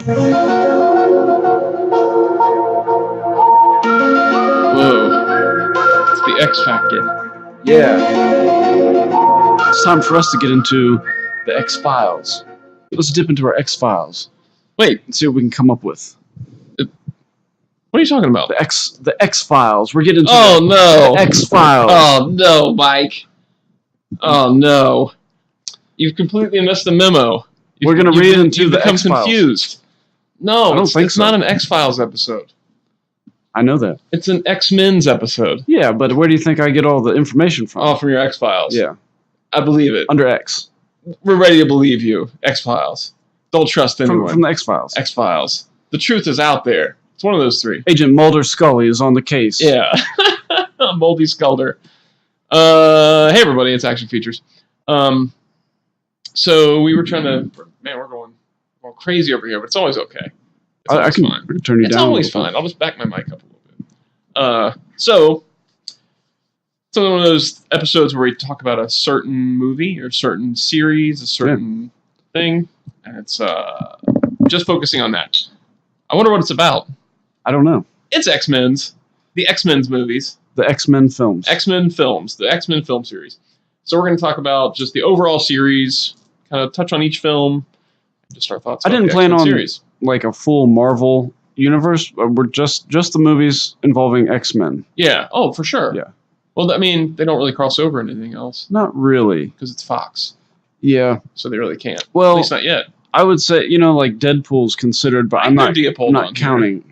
Whoa. It's the X Factor. Yeah. It's time for us to get into the X-Files. Let's dip into our X-Files. Wait. And see what we can come up with. What are you talking about? The X-Files. We're getting into the X-Files. Oh, no, Mike. Oh, no. You've completely missed the memo. We're going to read into the X-Files. X-Files. Confused. No, I don't think it's so. not an X-Files episode. I know that. It's an X-Men's episode. Yeah, but where do you think I get all the information from? Oh, from your X-Files. Yeah. I believe it. Under X. We're ready to believe you. X-Files. Don't trust anyone. From the X-Files. X-Files. The truth is out there. It's one of those three. Agent Mulder Scully is on the case. Yeah. Moldy Sculder. Hey, everybody. It's Action Features. So we were trying to... Man, we're going crazy over here, but it's always okay. I can turn you down. It's always fine. I'll just back my mic up a little bit. So it's one of those episodes where we talk about a certain movie or a certain series, a certain thing, and it's just focusing on that. I wonder what it's about. I don't know. It's X-Men's. The X-Men's movies. The X-Men films. X-Men films. The X-Men film series. So we're going to talk about just the overall series, kind of touch on each film, just our thoughts about I didn't the plan X-Men on series. Like a full Marvel universe. We're just the movies involving X-Men. Yeah. Oh, for sure. Yeah. Well, I mean, they don't really cross over into anything else. Not really. Because it's Fox. Yeah. So they really can't. Well, at least not yet. I would say, like Deadpool's considered, but I'm not counting.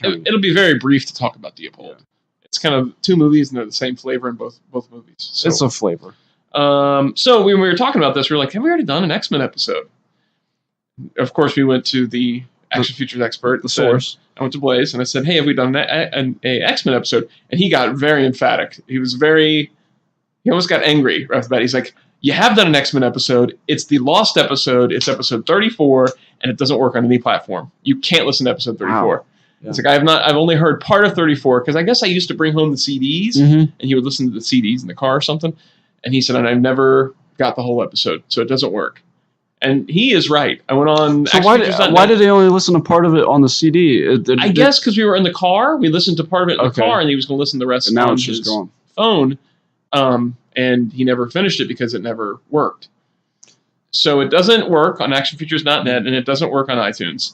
It'll be very brief to talk about Leopold. Yeah. It's kind of two movies and they're the same flavor in both movies. So, it's a flavor. So when we were talking about this, we were like, have we already done an X-Men episode? Of course, we went to the Action Features expert, the source. I went to Blaze and I said, hey, have we done an X-Men episode? And he got very emphatic. He almost got angry right after that. He's like, you have done an X-Men episode. It's the lost episode. It's episode 34, and it doesn't work on any platform. You can't listen to episode 34. Wow. Yeah. It's like, I've only heard part of 34, because I guess I used to bring home the CDs, and he would listen to the CDs in the car or something. And he said, and I've never got the whole episode, so it doesn't work. And he is right. I went on... So why did they only listen to part of it on the CD? I guess because we were in the car. We listened to part of it in the car, and he was going to listen to the rest on his phone. And he never finished it because it never worked. So it doesn't work on actionfeatures.net, and it doesn't work on iTunes.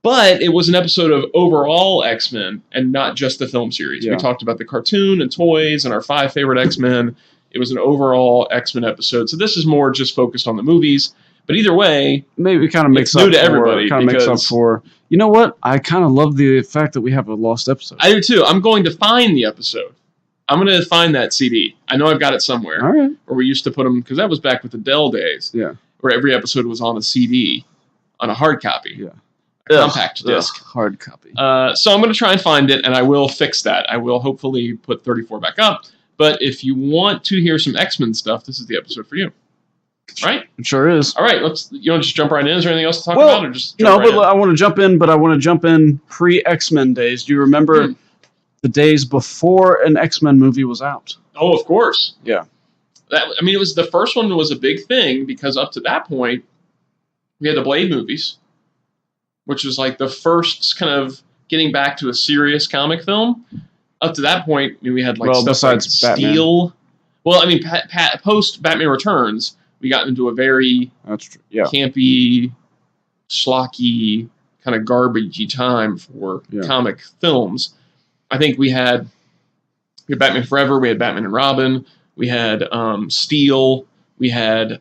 But it was an episode of overall X-Men, and not just the film series. Yeah. We talked about the cartoon and toys and our 5 favorite X-Men. It was an overall X-Men episode. So this is more just focused on the movies. But either way, maybe it kind of makes up new to everybody. Kind of makes up for. You know what? I kind of love the fact that we have a lost episode. I do too. I'm going to find the episode. I'm going to find that CD. I know I've got it somewhere. All right. Where we used to put them, because that was back with the Dell days. Yeah. Where every episode was on a CD, on a hard copy. Yeah. Compact disc. Hard copy. So I'm going to try and find it, and I will fix that. I will hopefully put 34 back up. But if you want to hear some X-Men stuff, this is the episode for you. Right? It sure is. All right. You want to just jump right in? Is there anything else to talk about? Or just no, but I want to jump in, but I want to jump in pre-X-Men days. Do you remember the days before an X-Men movie was out? Oh, of course. Yeah. It was the first one was a big thing because up to that point, we had the Blade movies, which was like the first kind of getting back to a serious comic film. Up to that point, we had stuff besides like Batman. Steel. Well, post Batman Returns, we got into a very campy, schlocky, kind of garbagey time for comic films. I think we had Batman Forever, we had Batman and Robin, we had Steel, we had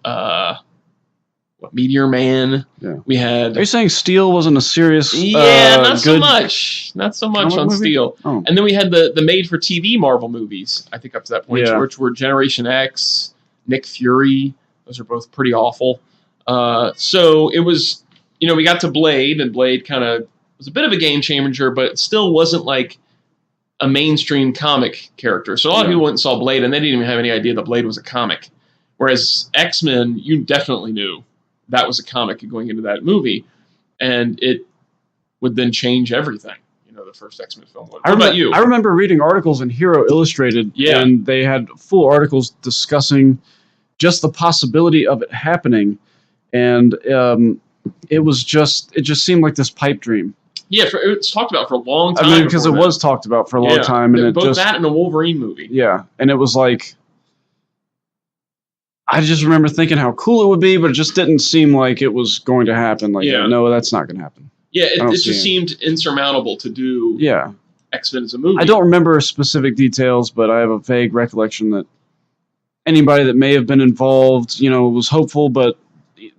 Meteor Man. Yeah. We had. Are you saying Steel wasn't a serious? Not so much. Not so much on Steel. Oh. And then we had the made-for-TV Marvel movies. I think up to that point, which were Generation X, Nick Fury. Those are both pretty awful. So it was, we got to Blade, and Blade kind of was a bit of a game changer, but it still wasn't like a mainstream comic character. So a lot of people went and saw Blade, and they didn't even have any idea that Blade was a comic. Whereas X-Men, you definitely knew that was a comic going into that movie, and it would then change everything. The first X-Men film. What about you? I remember reading articles in Hero Illustrated, and they had full articles discussing just the possibility of it happening, and it just seemed like this pipe dream. Yeah, it's talked about for a long time. I mean, because it was talked about for a long time, and both that and a Wolverine movie. Yeah, and it was like, I just remember thinking how cool it would be, but it just didn't seem like it was going to happen. Like, no, that's not going to happen. Yeah, it just seemed insurmountable to do. Yeah, X-Men as a movie. I don't remember specific details, but I have a vague recollection that anybody that may have been involved, was hopeful, but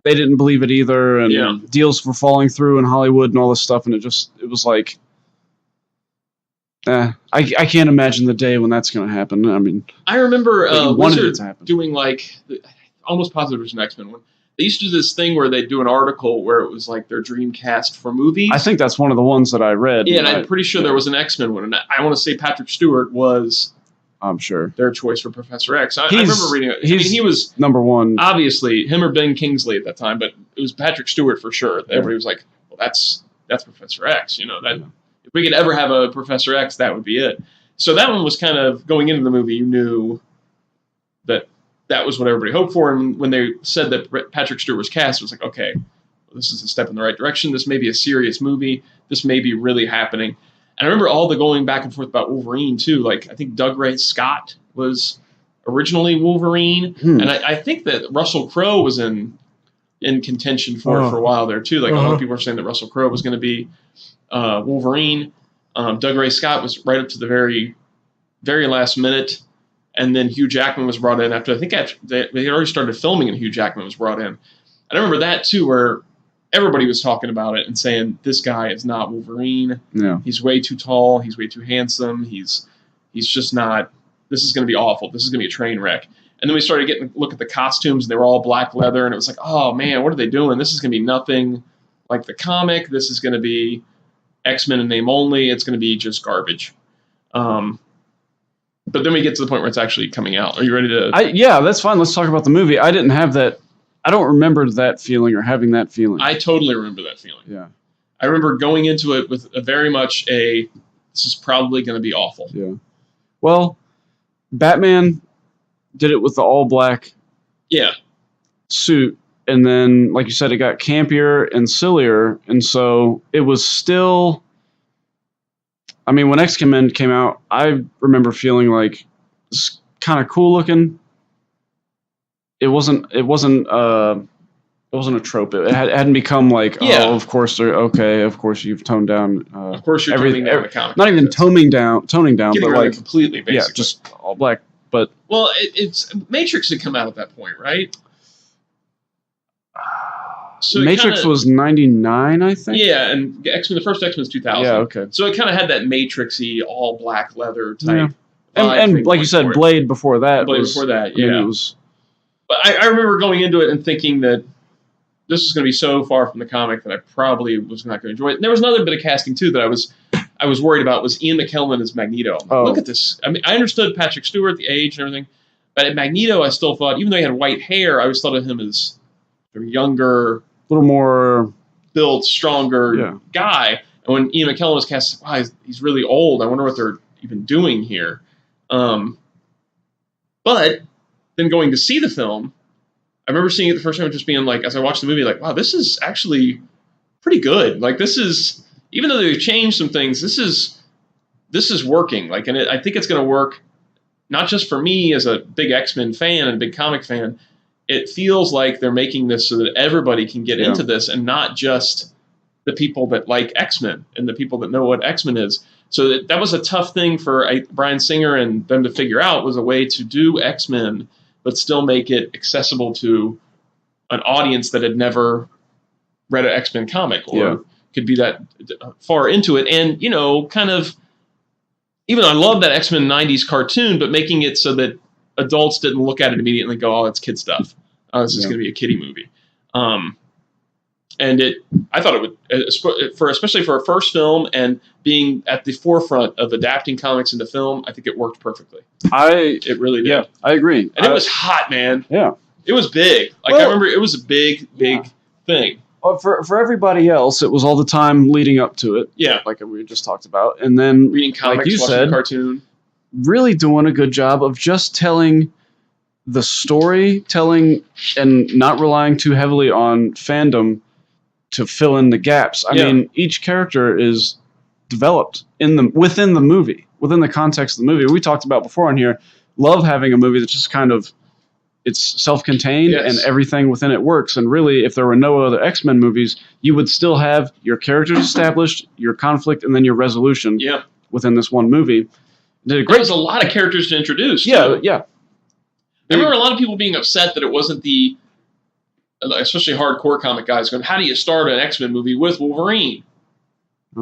they didn't believe it either, and deals were falling through in Hollywood and all this stuff, and it was like, I can't imagine the day when that's going to happen. I mean, I remember Wizard doing almost positive it was an X-Men one. They used to do this thing where they'd do an article where it was like their dream cast for movies. I think that's one of the ones that I read. Yeah, and I'm pretty sure there was an X-Men one, and I want to say Patrick Stewart was. I'm sure their choice for Professor X. I remember reading it. He was number one. Obviously, him or Ben Kingsley at that time, but it was Patrick Stewart for sure. Everybody was like, "Well, that's Professor X." If we could ever have a Professor X, that would be it. So that one was kind of going into the movie. You knew that was what everybody hoped for, and when they said that Patrick Stewart was cast, it was like, okay, well, this is a step in the right direction. This may be a serious movie. This may be really happening. And I remember all the going back and forth about Wolverine, too. Like, I think Doug Ray Scott was originally Wolverine. And I think that Russell Crowe was in contention for it for a while there, too. Like, a lot of people were saying that Russell Crowe was going to be Wolverine. Doug Ray Scott was right up to the very, very last minute. And then Hugh Jackman was brought in after they had already started filming, and Hugh Jackman was brought in. I remember that, too, where everybody was talking about it and saying, this guy is not Wolverine. Yeah. He's way too tall. He's way too handsome. He's just not. This is going to be awful. This is going to be a train wreck. And then we started getting a look at the costumes, and they were all black leather, and it was like, oh, man, what are they doing? This is going to be nothing like the comic. This is going to be X-Men in name only. It's going to be just garbage. But then we get to the point where it's actually coming out. Are you ready to? Yeah, that's fine. Let's talk about the movie. I didn't have that. I don't remember that feeling or having that feeling. I totally remember that feeling. Yeah. I remember going into it with very much this is probably going to be awful. Yeah. Well, Batman did it with the all-black suit, and then, like you said, it got campier and sillier, and so it was still... I mean, when X-Men came out, I remember feeling like it's kind of cool looking. It wasn't a trope. It hadn't become like, oh, of course of course you've toned down. Of course you're toning down the comic. Not even toning down, getting but like completely, basically. Yeah, just all black. But well, it's Matrix had come out at that point, right? So Matrix was 99, I think. Yeah, and the first X-Men was 2000. Yeah, okay. So it kind of had that Matrix-y, all black leather type. Yeah. And like you said, Blade before that. Yeah. But I remember going into it and thinking that this is going to be so far from the comic that I probably was not going to enjoy it. And there was another bit of casting too that I was worried about was Ian McKellen as Magneto. I'm like, look at this. I mean, I understood Patrick Stewart, the age and everything, but at Magneto, I still thought, even though he had white hair, I always thought of him as a younger, a little more built, stronger guy. And when Ian McKellen was cast, wow, he's really old. I wonder what they're even doing here. But then going to see the film, I remember seeing it the first time, just being like, as I watched the movie, like, wow, this is actually pretty good. Like, this is, even though they've changed some things, this is working. Like, and I think it's going to work not just for me as a big X-Men fan and a big comic fan. It feels like they're making this so that everybody can get into this, and not just the people that like X-Men and the people that know what X-Men is. So that was a tough thing for Bryan Singer and them to figure out, was a way to do X-Men but still make it accessible to an audience that had never read an X-Men comic or could be that far into it. And, you know, kind of, even I love that X-Men 90s cartoon, but making it so that adults didn't look at it immediately and go, oh, it's kid stuff. This is going to be a kiddie movie. And I thought it would, especially for a first film and being at the forefront of adapting comics into film, I think it worked perfectly. It really did. Yeah, I agree. And it was hot, man. Yeah. It was big. Like, I remember it was a big thing. Well, for everybody else, it was all the time leading up to it. Yeah. Like we just talked about. And then, reading comics, like you watching said, the cartoon. Really doing a good job of just telling the storytelling and not relying too heavily on fandom to fill in the gaps. I mean, each character is developed within the movie, within the context of the movie. We talked about before on here, love having a movie that's just kind of, it's self-contained and everything within it works. And really, if there were no other X-Men movies, you would still have your characters established, your conflict, and then your resolution within this one movie. There was a lot of characters to introduce. Yeah. I remember a lot of people being upset that it wasn't especially hardcore comic guys going, how do you start an X-Men movie with Wolverine?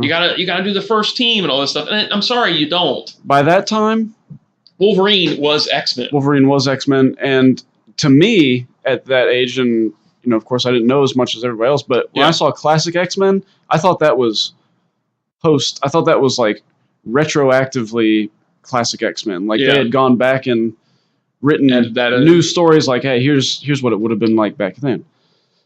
You gotta do the first team and all this stuff. And I'm sorry, you don't. By that time, Wolverine was X-Men. And to me, at that age, and of course I didn't know as much as everybody else, but when I saw classic X-Men, I thought that was like retroactively classic X-Men. Like they had gone back and written new stories like, hey, here's what it would have been like back then.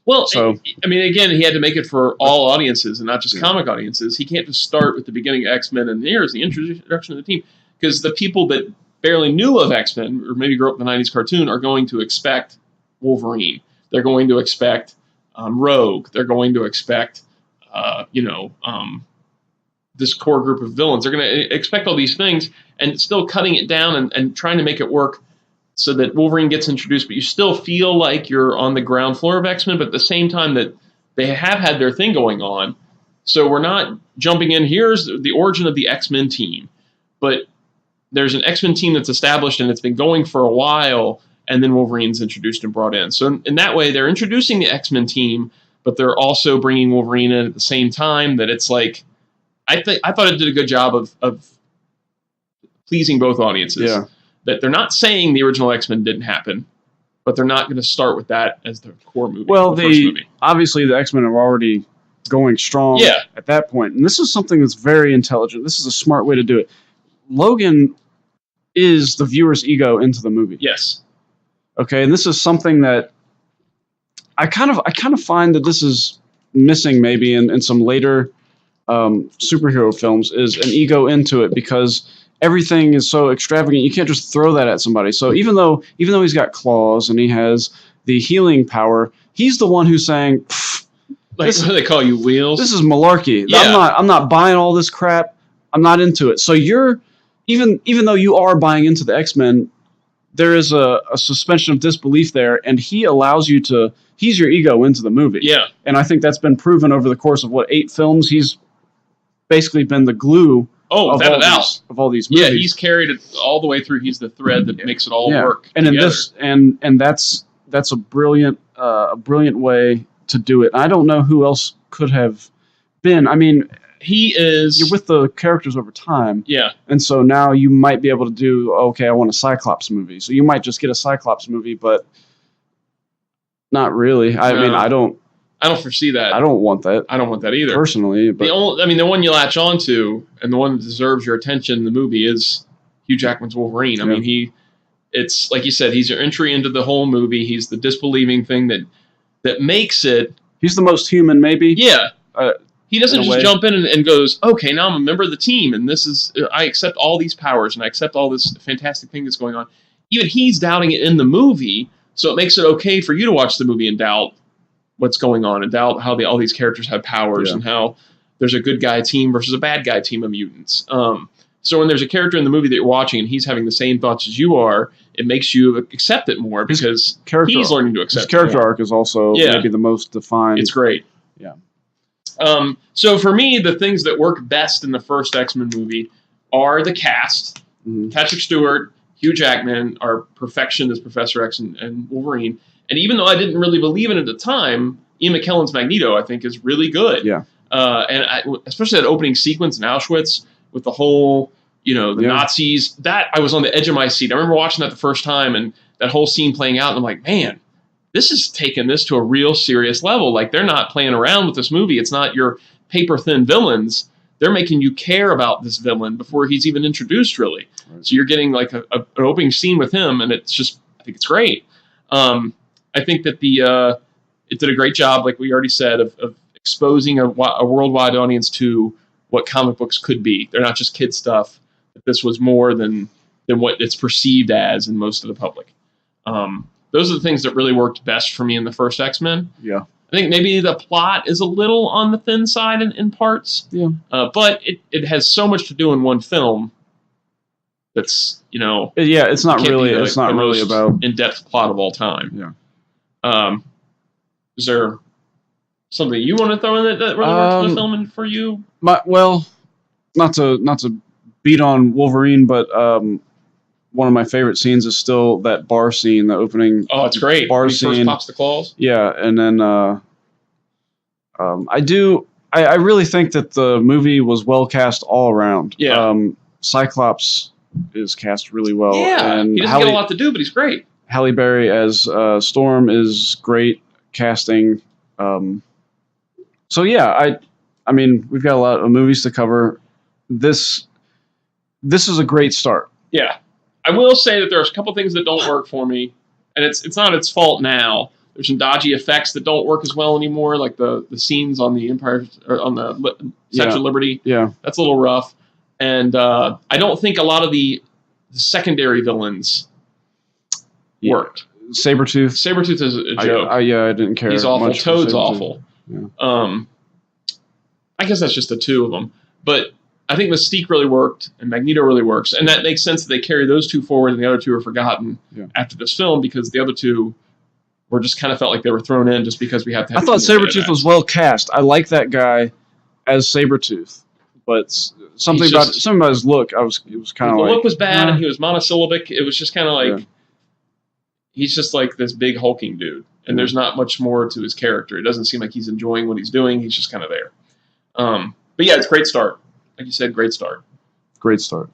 Well, so I mean, again, he had to make it for all audiences and not just comic audiences. He can't just start with the beginning of X-Men and here's the introduction of the team, because the people that barely knew of X-Men or maybe grew up in the 90s cartoon are going to expect Wolverine. They're going to expect Rogue. They're going to expect this core group of villains. They're going to expect all these things, and still cutting it down and trying to make it work so that Wolverine gets introduced, but you still feel like you're on the ground floor of X-Men, but at the same time that they have had their thing going on. So we're not jumping in, here's the origin of the X-Men team, but there's an X-Men team that's established and it's been going for a while, and then Wolverine's introduced and brought in. So in that way, they're introducing the X-Men team, but they're also bringing Wolverine in at the same time. That it's like, I thought it did a good job of pleasing both audiences. Yeah. That they're not saying the original X-Men didn't happen, but they're not going to start with that as the core movie. Well, obviously the X-Men are already going strong at that point. And this is something that's very intelligent. This is a smart way to do it. Logan is the viewer's ego into the movie. Yes. Okay, and this is something that I kind of find that this is missing maybe in some later superhero films, is an ego into it, because everything is so extravagant. You can't just throw that at somebody. So even though he's got claws and he has the healing power, he's the one who's saying, like, what do they call you, Wheels? This is malarkey. Yeah. I'm not buying all this crap. I'm not into it. So you're even though you are buying into the X-Men, there is a suspension of disbelief there, and he allows you to. He's your ego into the movie. Yeah. And I think that's been proven over the course of 8 films. He's basically been the glue. Of all these movies. Yeah, he's carried it all the way through. He's the thread that makes it all work. And together. That's a brilliant way to do it. I don't know who else could have been. I mean, you're with the characters over time. Yeah. And so now you might be able to do, okay, I want a Cyclops movie. So you might just get a Cyclops movie, but not really. I mean, I don't foresee that. I don't want that. I don't want that either. Personally. But the one you latch on to and the one that deserves your attention in the movie is Hugh Jackman's Wolverine. I mean, it's like you said, he's your entry into the whole movie. He's the disbelieving thing that makes it. He's the most human, maybe. Yeah. He doesn't just jump in and goes, okay, now I'm a member of the team, and I accept all these powers, and I accept all this fantastic thing that's going on. Even he's doubting it in the movie, so it makes it okay for you to watch the movie and doubt what's going on, and doubt how all these characters have powers, and how there's a good guy team versus a bad guy team of mutants. So when there's a character in the movie that you're watching and he's having the same thoughts as you are, it makes you accept it more, because he's learning to accept it. His character arc is also maybe the most defined. It's great. Yeah. So for me, the things that work best in the first X-Men movie are the cast. Mm-hmm. Patrick Stewart, Hugh Jackman are perfection as Professor X and Wolverine. And even though I didn't really believe in it at the time, Ian McKellen's Magneto, I think, is really good. Yeah. Especially that opening sequence in Auschwitz with the whole, the Nazis, that I was on the edge of my seat. I remember watching that the first time and that whole scene playing out, and I'm like, man, this is taking this to a real serious level. Like, they're not playing around with this movie. It's not your paper-thin villains. They're making you care about this villain before he's even introduced, really. Right. So you're getting like an opening scene with him, and it's just, I think it's great. I think that it did a great job, like we already said, of exposing a worldwide audience to what comic books could be. They're not just kid stuff. This was more than what it's perceived as in most of the public. Those are the things that really worked best for me in the first X-Men. Yeah. I think maybe the plot is a little on the thin side in parts. Yeah. But it has so much to do in one film. That's it's not really most about in-depth plot of all time. Yeah. Is there something you want to throw in that really works for the film and for you? Not to beat on Wolverine, but one of my favorite scenes is still that bar scene, the opening. Oh, it's great. Bar when he scene. First pops the claws. Yeah, and then I really think that the movie was well cast all around. Yeah. Cyclops is cast really well. Yeah, and he doesn't get a lot to do, but he's great. Halle Berry as Storm is great casting. So yeah, I mean, we've got a lot of movies to cover. This is a great start. Yeah, I will say that there's a couple things that don't work for me, and it's not its fault now. There's some dodgy effects that don't work as well anymore, like the scenes on the Empire or on the Statue of Liberty. Yeah, that's a little rough, and I don't think a lot of the secondary villains worked. Sabretooth is a joke. I didn't care. He's awful. Much Toad's awful. Yeah. I guess that's just the two of them, but I think Mystique really worked and Magneto really works, and that makes sense that they carry those two forward and the other two are forgotten after this film because the other two were just kind of felt like they were thrown in just because we have to have. I thought Sabretooth was well cast. I like that guy as Sabretooth, but something about his look, it was kind of like... The look was bad and he was monosyllabic. It was just kind of like... Yeah. He's just like this big hulking dude, and there's not much more to his character. It doesn't seem like he's enjoying what he's doing. He's just kind of there. But yeah, it's a great start. Like you said, great start. Great start.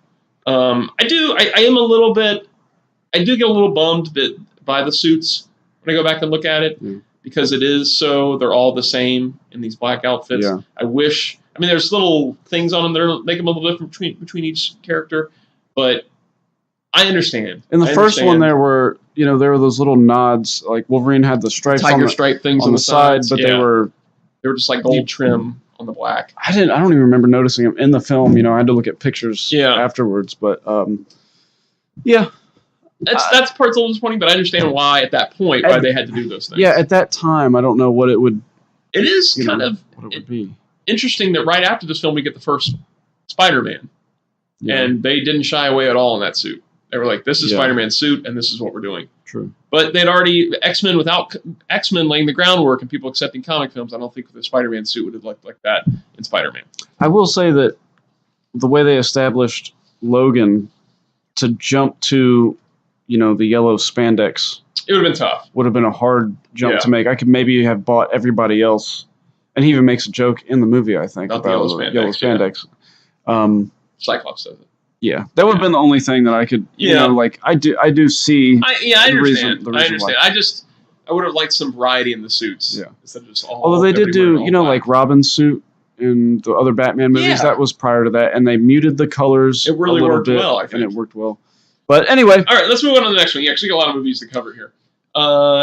I am a little bit... I do get a little bummed by the suits when I go back and look at it, because it is so... They're all the same in these black outfits. Yeah. I wish... I mean, there's little things on them that make them a little different between each character, but I understand. In the first one, there were those little nods. Like Wolverine had the stripes, stripe things on the side, but they were just like gold trim on the black. I don't even remember noticing them in the film. I had to look at pictures afterwards, but that's part's a little disappointing. But I understand why at that point why they had to do those things. Yeah, at that time, I don't know what it would. It is kind of what it would be. Interesting that right after this film we get the first Spider-Man, and they didn't shy away at all in that suit. They were like, "This is Spider-Man's suit, and this is what we're doing." True. But they'd already X-Men without X-Men laying the groundwork and people accepting comic films. I don't think the Spider-Man suit would have looked like that in Spider-Man. I will say that the way they established Logan to jump to, the yellow spandex, it would have been tough. Would have been a hard jump to make. I could maybe have bought everybody else. And he even makes a joke in the movie, I think, about the yellow spandex. Cyclops does it. Yeah, that would have been the only thing that I could, I do see. I understand. The reason why. I would have liked some variety in the suits. Yeah. Instead of just all. Although they did do, like Robin's suit in the other Batman movies, that was prior to that, and they muted the colors. It really worked well, I think. And it worked well. But anyway. All right, let's move on to the next one. You actually got a lot of movies to cover here.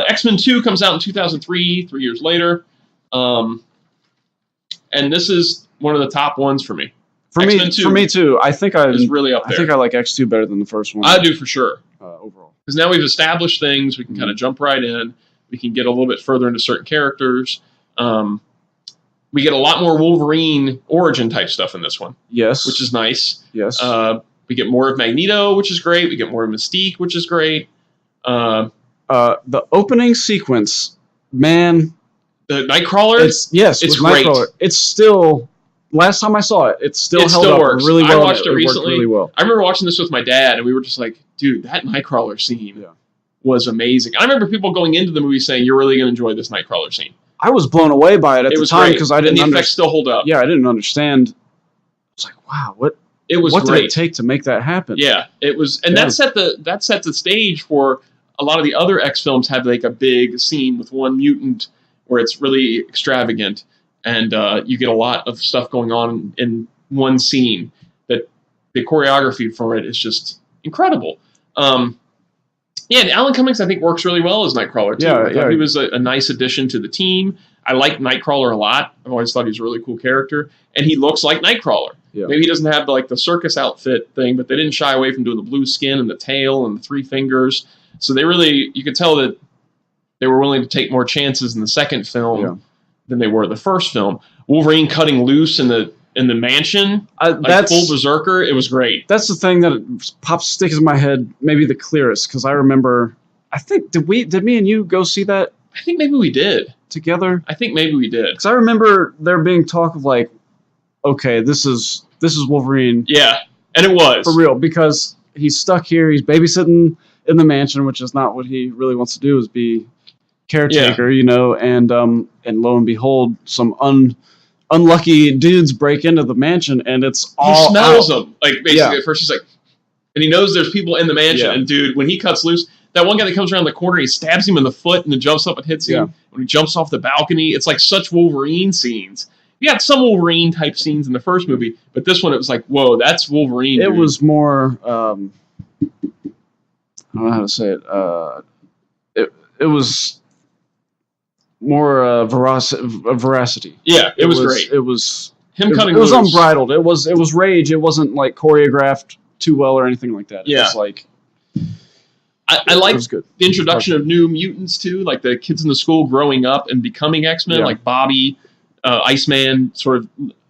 X-Men 2 comes out in 2003, 3 years later. And this is one of the top ones for me. For me too. I think is really up there. I think I like X2 better than the first one. I do for sure. Overall, because now we've established things, we can kind of jump right in. We can get a little bit further into certain characters. We get a lot more Wolverine origin type stuff in this one. Yes, which is nice. Yes. We get more of Magneto, which is great. We get more of Mystique, which is great. The opening sequence, man. The Nightcrawler? It's great. Nightcrawler. It's still, last time I saw it, it still works. Really well. I watched it recently. Really well. I remember watching this with my dad, and we were just like, dude, that Nightcrawler scene was amazing. I remember people going into the movie saying, you're really going to enjoy this Nightcrawler scene. I was blown away by it at the time because I didn't understand. And the effects still hold up. Yeah, I didn't understand. I was like, wow, what did it take to make that happen? Yeah, it was, and that set the stage for a lot of the other X films have like a big scene with one mutant where it's really extravagant, and you get a lot of stuff going on in one scene. That the choreography for it is just incredible. And Alan Cummings, I think, works really well as Nightcrawler, too. Yeah. He was a nice addition to the team. I like Nightcrawler a lot. I've always thought he was a really cool character. And he looks like Nightcrawler. Yeah. Maybe he doesn't have the circus outfit thing, but they didn't shy away from doing the blue skin and the tail and the 3 fingers. So they really, you could tell that they were willing to take more chances in the second film than they were in the first film. Wolverine cutting loose in the mansion, like full berserker. It was great. That's the thing that sticks in my head maybe the clearest, because I remember. I think did me and you go see that? I think maybe we did together. I think maybe we did, because I remember there being talk of like, okay, this is Wolverine. Yeah, and it was for real, because he's stuck here. He's babysitting in the mansion, which is not what he really wants to do. Is be caretaker, you know, and lo and behold, some unlucky dudes break into the mansion, and it's all he smells them. Like basically, at first he's like, and he knows there's people in the mansion. And dude, when he cuts loose, that one guy that comes around the corner, he stabs him in the foot and then jumps up and hits him. Yeah. When he jumps off the balcony, it's like such Wolverine scenes. You had some Wolverine type scenes in the first movie, but this one it was like, whoa, that's Wolverine. It was more. I don't know how to say it. It was more veracity. Yeah, it was great. It was him cutting. It was unbridled. It was rage. It wasn't like choreographed too well or anything like that. Yeah, it was like. I like the introduction of new mutants too, like the kids in the school growing up and becoming X-Men, like Bobby, Iceman, sort of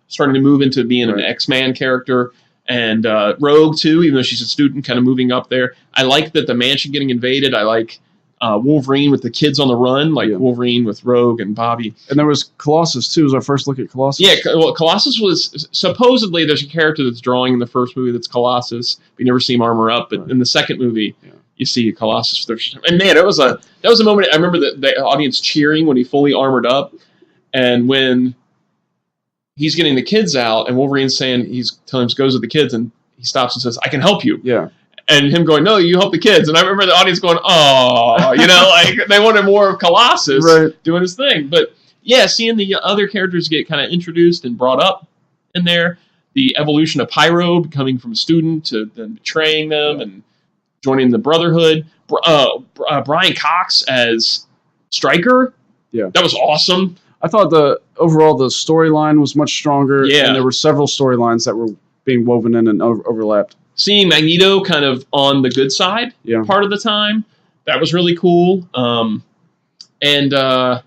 starting to move into being an X-Man character, and Rogue too, even though she's a student, kind of moving up there. I like that the mansion getting invaded. I like Wolverine with the kids on the run, like Wolverine with Rogue and Bobby. And there was Colossus too. It was our first look at Colossus. Yeah, well, Colossus was supposedly there's a character that's drawing in the first movie that's Colossus. We never see him armor up, but in the second movie. Yeah. You see Colossus, and man, that was a moment. I remember the audience cheering when he fully armored up, and when he's getting the kids out, and Wolverine's saying he's telling him to go with the kids, and he stops and says, "I can help you." Yeah, and him going, "No, you help the kids." And I remember the audience going, "Oh," you know, like they wanted more of Colossus doing his thing. But yeah, seeing the other characters get kind of introduced and brought up in there, the evolution of Pyro becoming from a student to then betraying them and joining the Brotherhood. Brian Cox as Stryker. Yeah. That was awesome. I thought the storyline was much stronger. Yeah. And there were several storylines that were being woven in and overlapped. Seeing Magneto kind of on the good side part of the time, that was really cool. And the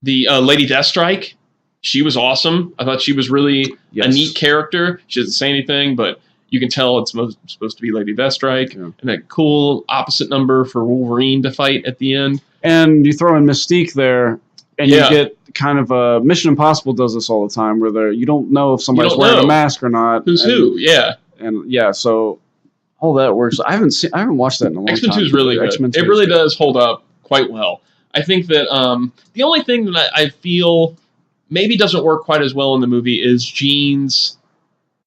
Lady Deathstrike, she was awesome. I thought she was really a neat character. She doesn't say anything, but you can tell it's supposed to be Lady Deathstrike. Yeah. And that cool opposite number for Wolverine to fight at the end. And you throw in Mystique there, and you get kind of a Mission Impossible does this all the time, where you don't know if somebody's wearing a mask or not. Who's who? Yeah. And so all that works. I haven't watched that in a long time. X-Men 2 is really good. It really does hold up quite well. I think that the only thing that I feel maybe doesn't work quite as well in the movie is Jean's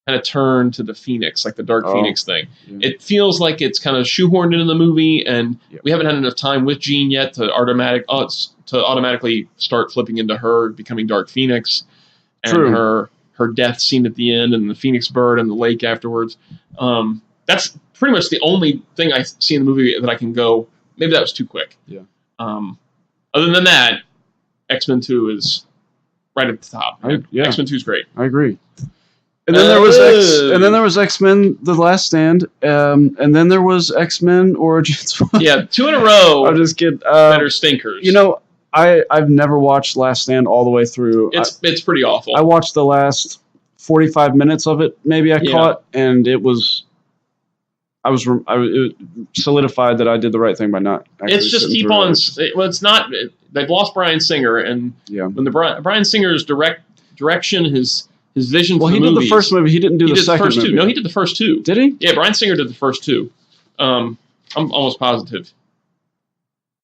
kind of turn to the Phoenix, like the Dark Phoenix thing. Yeah. It feels like it's kind of shoehorned into the movie, and we haven't had enough time with Jean yet to automatically start flipping into her becoming Dark Phoenix, and her death scene at the end, and the Phoenix bird and the lake afterwards. That's pretty much the only thing I see in the movie that I can go, maybe that was too quick. Yeah. Other than that, X-Men 2 is right at the top. X-Men 2 is great. I agree. And then there was X-Men: The Last Stand, and then there was X-Men Origins. Yeah, 2 in a row. I'll just get better stinkers. You know, I've never watched Last Stand all the way through. It's pretty awful. I watched the last 45 minutes of it. Maybe I caught, and it solidified that I did the right thing by not. It's just keep on. It's not. They've lost Bryan Singer, and when the Bryan Singer's direction, his vision for the movies. Well, he did the first movie. He didn't do the second movie. No, he did the first 2. Did he? Yeah, Bryan Singer did the first 2. I'm almost positive.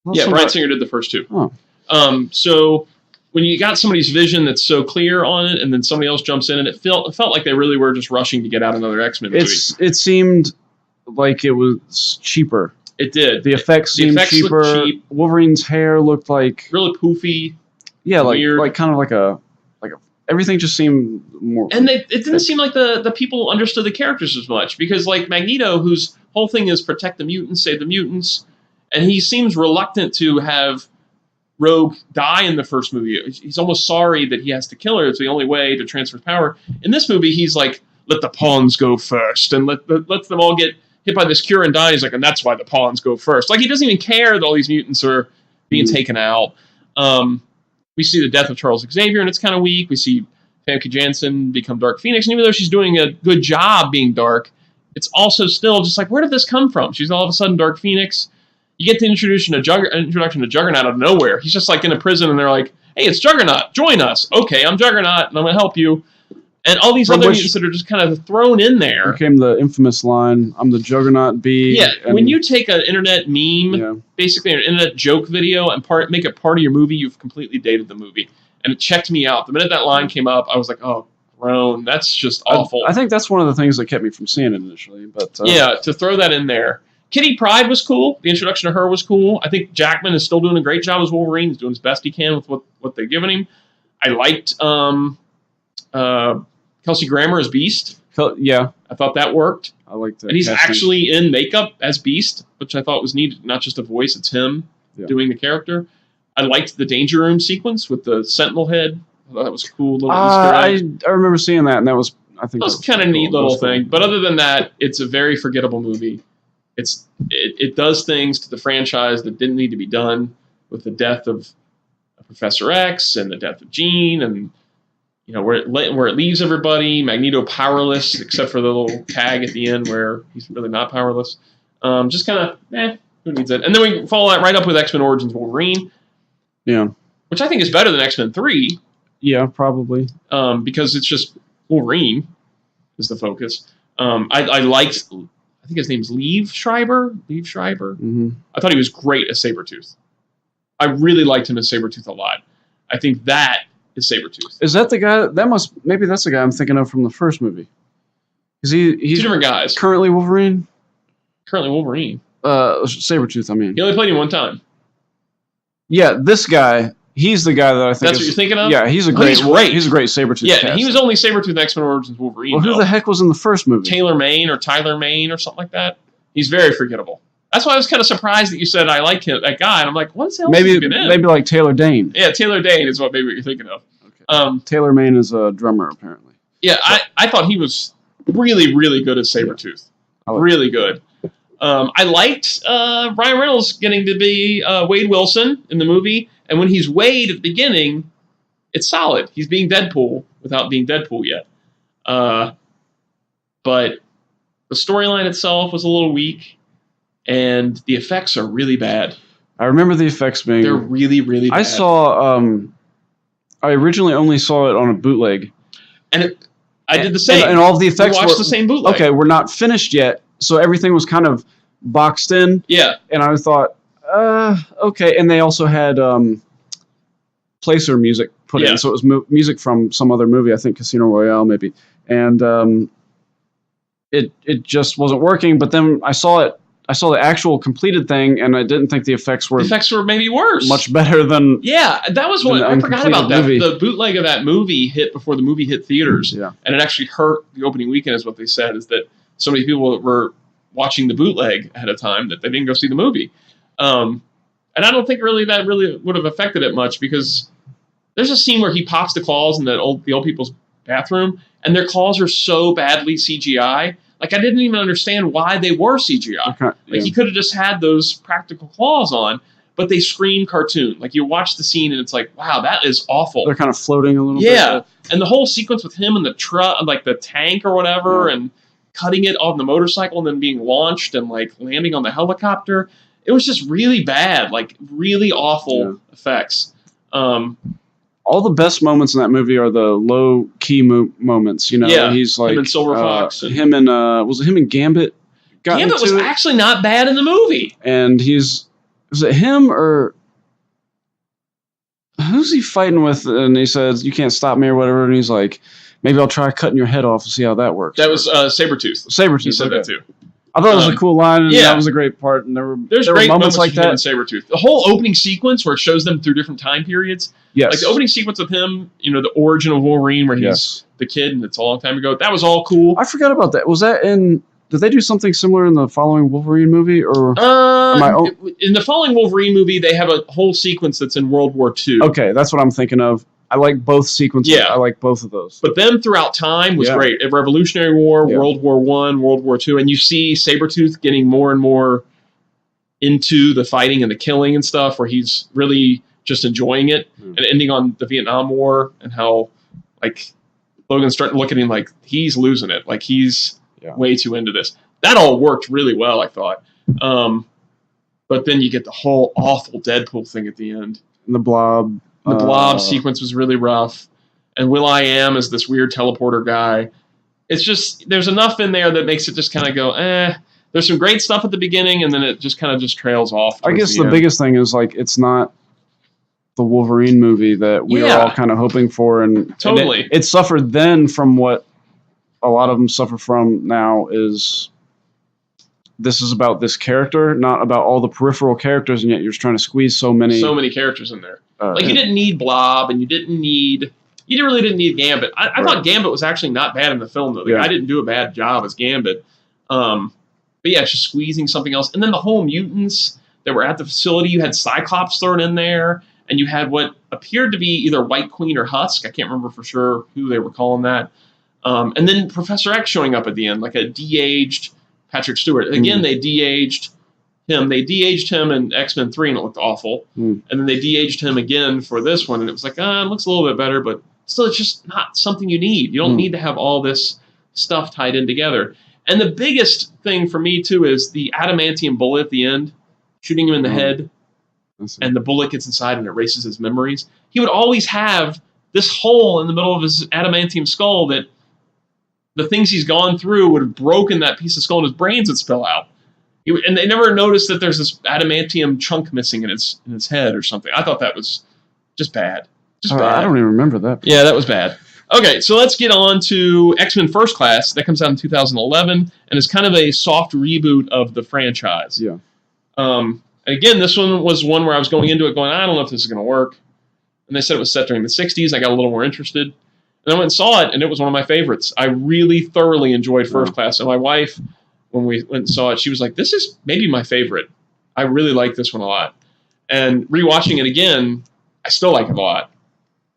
Bryan Singer did the first 2. Oh. So when you got somebody's vision that's so clear on it, and then somebody else jumps in, and it felt like they really were just rushing to get out another X-Men movie. It seemed like it was cheaper. It did. The effects seemed cheaper. Cheap. Wolverine's hair looked like really poofy. Yeah, weird. like kind of like a everything just seemed more. And it didn't seem like the people understood the characters as much, because like Magneto, whose whole thing is protect the mutants, save the mutants, and he seems reluctant to have Rogue die in the first movie. He's almost sorry that he has to kill her. It's the only way to transfer power. In this movie, he's like, let the pawns go first, and let them all get hit by this cure and die. He's like, and that's why the pawns go first. Like, he doesn't even care that all these mutants are being taken out. We see the death of Charles Xavier, and it's kind of weak. We see Famke Janssen become Dark Phoenix, and even though she's doing a good job being Dark, it's also still just like, where did this come from? She's all of a sudden Dark Phoenix. You get the introduction to Juggernaut out of nowhere. He's just like in a prison, and they're like, hey, it's Juggernaut, join us. Okay, I'm Juggernaut, and I'm going to help you. And all these other mutants that are just kind of thrown in there. Became the infamous line, I'm the Juggernaut B. Yeah, when you take an internet meme, basically an internet joke video, and make it part of your movie, you've completely dated the movie. And it checked me out. The minute that line came up, I was like, oh, groan. That's just awful. I think that's one of the things that kept me from seeing it initially. But yeah, to throw that in there. Kitty Pryde was cool. The introduction to her was cool. I think Jackman is still doing a great job as Wolverine. He's doing his best he can with what they've given him. I liked Kelsey Grammer as Beast. Yeah. I thought that worked. I liked that. And he's actually in makeup as Beast, which I thought was needed. Not just a voice, it's him doing the character. I liked the Danger Room sequence with the Sentinel head. I thought that was a cool little Easter egg. I remember seeing that, and that was, I think, that was kind of neat little thing. But other than that, it's a very forgettable movie. It does things to the franchise that didn't need to be done, with the death of Professor X and the death of Jean, and where it leaves everybody. Magneto powerless, except for the little tag at the end where he's really not powerless. Just kind of, who needs it? And then we follow that right up with X-Men Origins Wolverine. Yeah. Which I think is better than X-Men 3. Yeah, probably. Because it's just Wolverine is the focus. I liked, I think his name's Liev Schreiber. Mm-hmm. I thought he was great as Sabretooth. I really liked him as Sabretooth a lot. I think that is Sabretooth. Is that the guy? Maybe that's the guy I'm thinking of from the first movie. He's two different guys. Currently Wolverine? Sabretooth, I mean. He only played him one time. Yeah, this guy, he's the guy that I think That's what you're thinking of? Yeah, he's great Sabretooth. Yeah, he was only Sabretooth in X-Men Origins Wolverine. Well, who the heck was in the first movie? Tyler Mane or something like that. He's very forgettable. That's why I was kind of surprised that you said I like him, that guy, and I'm like, what the hell has he been in? Maybe like Taylor Dane. Yeah, Taylor Dane is what you're thinking of. Okay. Taylor Mane is a drummer, apparently. Yeah, I thought he was really, really good as Sabretooth. Really good. I liked Ryan Reynolds getting to be Wade Wilson in the movie, and when he's Wade at the beginning, it's solid. He's being Deadpool without being Deadpool yet. But the storyline itself was a little weak, and the effects are really bad. I remember the effects being... They're really, really bad. I saw... I originally only saw it on a bootleg. And I did the same. And all of the effects watched the same bootleg. Okay, we're not finished yet, so everything was kind of boxed in. Yeah. And I thought, okay. And they also had placer music put in, so it was music from some other movie, I think Casino Royale maybe. And it just wasn't working, but then I saw the actual completed thing, and I didn't think the effects were maybe worse. Much better than... Yeah, that was what... I forgot about that. Movie. The bootleg of that movie hit before the movie hit theaters. Yeah. And it actually hurt the opening weekend, is what they said, is that so many people were watching the bootleg ahead of time that they didn't go see the movie. And I don't think that really would have affected it much, because there's a scene where he pops the claws in the old people's bathroom, and their claws are so badly CGI. Like, I didn't even understand why they were CGI. Okay, he could have just had those practical claws on, but they scream cartoon. Like, you watch the scene and it's like, wow, that is awful. They're kind of floating a little bit. Yeah, and the whole sequence with him and the truck, like the tank or whatever, and cutting it on the motorcycle and then being launched and like landing on the helicopter, it was just really bad, like really awful effects. All the best moments in that movie are the low key moments. He's like him and Silver Fox. Was it him and Gambit? Gambit was actually not bad in the movie. And was it him or who's he fighting with? And he says, "You can't stop me" or whatever. And he's like, "Maybe I'll try cutting your head off and see how that works." That was Sabretooth. He said that too. I thought it was a cool line, and that was a great part. And there were great moments like that. In Sabretooth. The whole opening sequence where it shows them through different time periods. Yes. Like the opening sequence with him, the origin of Wolverine where he's the kid and it's a long time ago. That was all cool. I forgot about that. Was that did they do something similar in the following Wolverine movie? Or in the following Wolverine movie, they have a whole sequence that's in World War II. Okay, that's what I'm thinking of. I like both sequences. Yeah. I like both of those. But them throughout time was great. Revolutionary War, World War I, World War II, and you see Sabretooth getting more and more into the fighting and the killing and stuff, where he's really just enjoying it, and ending on the Vietnam War and how like Logan's starting looking at him like he's losing it, like he's way too into this. That all worked really well, I thought. But then you get the whole awful Deadpool thing at the end. And the Blob. The Blob sequence was really rough. And Will.i.am is this weird teleporter guy. It's just, there's enough in there that makes it just kind of go, eh. There's some great stuff at the beginning, and then it just kind of just trails off. I guess the biggest thing is, like, it's not the Wolverine movie that we are all kind of hoping for. And totally. It suffered then from what a lot of them suffer from now is this is about this character, not about all the peripheral characters, and yet you're just trying to squeeze so many characters in there. You didn't need Blob, and you really didn't need Gambit. I thought Gambit was actually not bad in the film, though. The guy didn't do a bad job as Gambit. But yeah, it's just squeezing something else. And then the whole mutants that were at the facility, you had Cyclops thrown in there, and you had what appeared to be either White Queen or Husk. I can't remember for sure who they were calling that. And then Professor X showing up at the end, like a de-aged Patrick Stewart. Again, they de-aged him. They de-aged him in X-Men 3, and it looked awful. And then they de-aged him again for this one, and it was like, it looks a little bit better, but still, it's just not something you need. You don't need to have all this stuff tied in together. And the biggest thing for me, too, is the adamantium bullet at the end, shooting him in the head, and the bullet gets inside and erases his memories. He would always have this hole in the middle of his adamantium skull that the things he's gone through would have broken that piece of skull and his brains would spill out. And they never noticed that there's this adamantium chunk missing in his head or something. I thought that was just bad. Just bad. I don't even remember that. Yeah, that was bad. Okay, so let's get on to X-Men First Class. That comes out in 2011 and is kind of a soft reboot of the franchise. Yeah. And again, this one was one where I was going into it going, I don't know if this is going to work. And they said it was set during the 60s. I got a little more interested. And I went and saw it, and it was one of my favorites. I really thoroughly enjoyed First Class. And my wife, when we went and saw it, she was like, this is maybe my favorite. I really like this one a lot. And rewatching it again, I still like it a lot.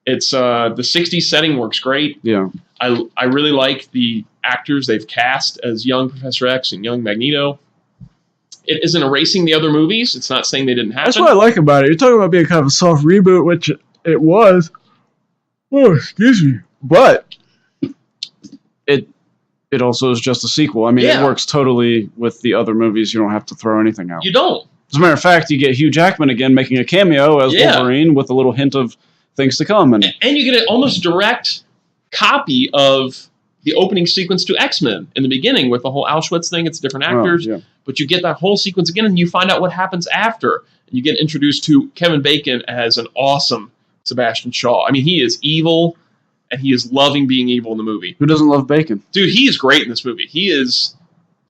It's the 60s setting works great. Yeah. I really like the actors they've cast as young Professor X and young Magneto. It isn't erasing the other movies. It's not saying they didn't happen. That's what I like about it. You're talking about being kind of a soft reboot, which it was. Oh, excuse me. But it also is just a sequel. I mean, it works totally with the other movies. You don't have to throw anything out. You don't. As a matter of fact, you get Hugh Jackman again making a cameo as Wolverine with a little hint of things to come. And you get an almost direct copy of the opening sequence to X-Men in the beginning with the whole Auschwitz thing. It's different actors, but you get that whole sequence again, and you find out what happens after. And you get introduced to Kevin Bacon as an awesome Sebastian Shaw. I mean, he is evil, and he is loving being evil in the movie. Who doesn't love Bacon? Dude, he is great in this movie. He is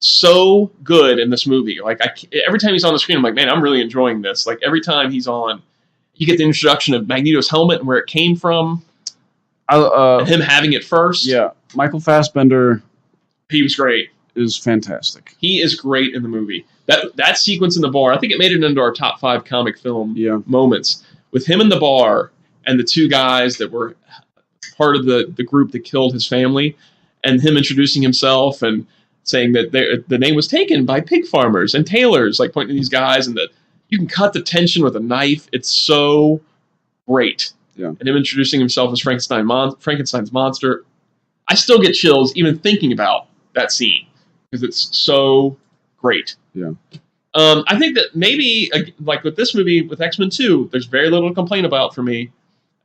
so good in this movie. Like, every time he's on the screen, I'm like, man, I'm really enjoying this. Like, every time he's on, you get the introduction of Magneto's helmet and where it came from, and him having it first. Yeah, Michael Fassbender. He was great. Is fantastic. He is great in the movie. That sequence in the bar, I think it made it into our top 5 comic film moments. With him in the bar and the two guys that were part of the group that killed his family, and him introducing himself and saying that the name was taken by pig farmers and tailors, like pointing to these guys, and that you can cut the tension with a knife. It's so great. Yeah. And him introducing himself as Frankenstein's monster. I still get chills even thinking about that scene because it's so great. Yeah. I think that maybe, like with this movie, with X-Men 2, there's very little to complain about for me.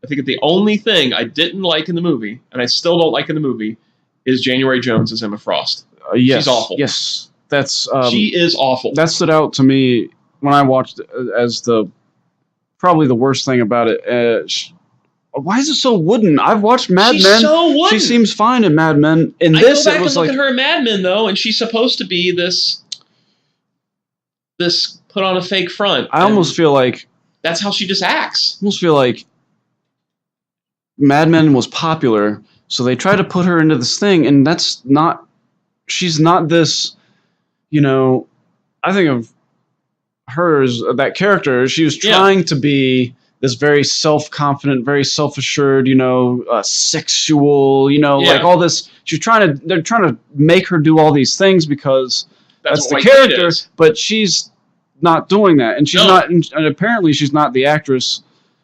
I think that the only thing I didn't like in the movie, and I still don't like in the movie, is January Jones as Emma Frost. Yes. She's awful. Yes. That's she is awful. That stood out to me when I watched it as probably the worst thing about it. Why is it so wooden? I've watched Mad Men. She's so wooden. She seems fine in Mad Men. In I this, go back it was and look like at her in Mad Men though, and she's supposed to be this put on a fake front. I almost feel like that's how she just acts. I almost feel like Mad Men was popular, so they tried to put her into this thing, and that's not. She's not this. I think of her as that character. She was trying to be this very self-confident, very self-assured, sexual, like all this. They're trying to make her do all these things because that's the character, but she's not doing that. And she's not, and apparently she's not the actress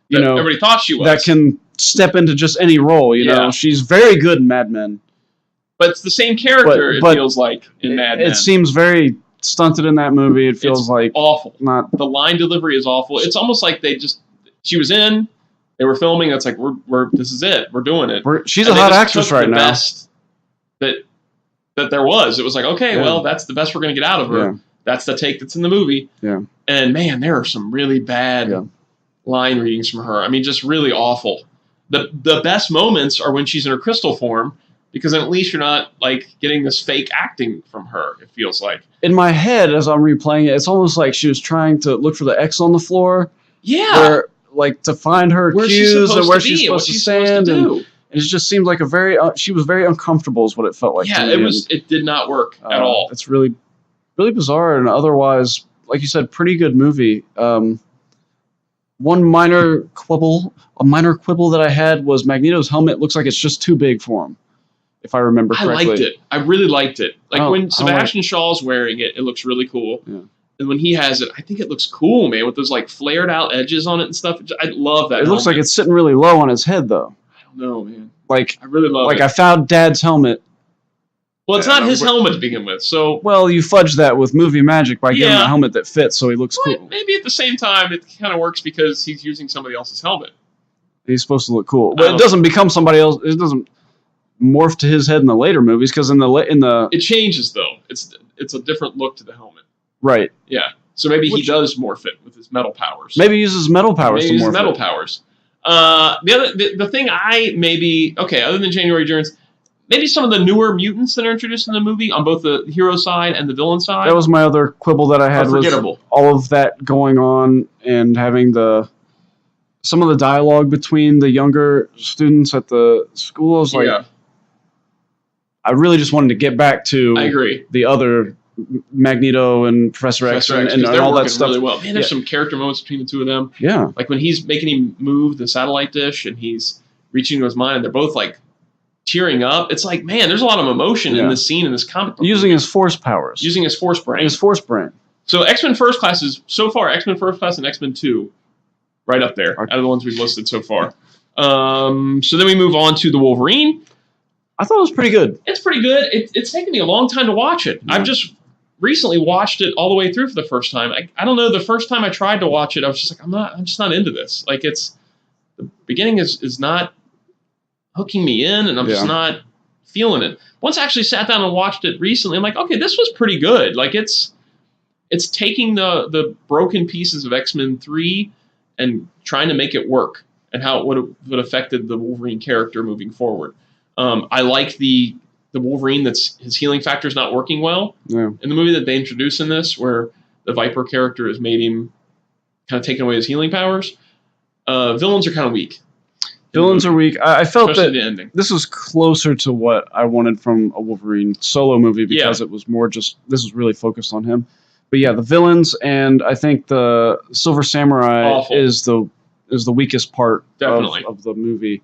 you know, everybody thought she was. That can step into just any role, you know. She's very good in Mad Men. But it's the same character, it feels like, in Mad Men. It seems very stunted in that movie. It feels like awful. Not the line delivery is awful. It's almost like she was in, they were filming, it's like we're this is it. We're doing it. She's a hot actress right now. Best that there was. It was like, okay, well, that's the best we're going to get out of her. Yeah. That's the take that's in the movie. Yeah. And man, there are some really bad line readings from her. I mean, just really awful. The best moments are when she's in her crystal form, because at least you're not like getting this fake acting from her, it feels like. In my head, as I'm replaying it, it's almost like she was trying to look for the X on the floor. Yeah. Where, like, to find her cues and where she's supposed to stand. And it just seemed like she was very uncomfortable is what it felt like. Yeah, it did not work at all. It's really, really bizarre, and otherwise, like you said, pretty good movie. One minor quibble that I had was Magneto's helmet looks like it's just too big for him, if I remember correctly. I liked it. I really liked it. Like when Sebastian Shaw's wearing it, it looks really cool. Yeah. And when he has it, I think it looks cool, man, with those like flared out edges on it and stuff. I love that. It looks like it's sitting really low on his head, though. I don't know, man. Like, I really love it. Like, I found Dad's helmet. Well, it's not his helmet to begin with, so... Well, you fudge that with movie magic by giving him a helmet that fits, so he looks cool. Maybe at the same time, it kind of works because he's using somebody else's helmet. He's supposed to look cool. But it doesn't become somebody else. It doesn't morph to his head in the later movies, because in the... It changes, though. It's a different look to the helmet. Right. Yeah. So maybe he does morph it with his metal powers. Maybe he uses metal powers to morph it. Metal powers. The thing other than January Jones, maybe some of the newer mutants that are introduced in the movie on both the hero side and the villain side. That was my other quibble that I had. Forgettable. Was all of that going on and having some of the dialogue between the younger students at the school. I was like, I really just wanted to get back to the other Magneto and Professor X and all that stuff. Really well. Man, there's some character moments between the two of them. Yeah. Like when he's making him move the satellite dish and he's reaching into his mind and they're both like tearing up. It's like, man, there's a lot of emotion in this scene in this comic book. Using his force powers. Using his force brain. His force brain. So X-Men First Class is, so far, X-Men First Class and X-Men 2, right up there, out of the ones we've listed so far. So then we move on to the Wolverine. I thought it was pretty good. It's pretty good. It's taken me a long time to watch it. Yeah. I've just recently watched it all the way through for the first time. I don't know, the first time I tried to watch it, I was just like, I'm just not into this. Like, the beginning is not hooking me in, and I'm just not feeling it. Once I actually sat down and watched it recently, I'm like, okay, this was pretty good. Like, it's taking the broken pieces of X-Men 3 and trying to make it work and how it would have affected the Wolverine character moving forward. I like the Wolverine that's his healing factor is not working well in the movie that they introduced in this, where the Viper character has made him kind of taken away his healing powers. Villains are kind of weak. Villains are weak. I felt especially that the ending. This was closer to what I wanted from a Wolverine solo movie because it was more just this was really focused on him. But yeah, the villains and I think the Silver Samurai is the weakest part of the movie.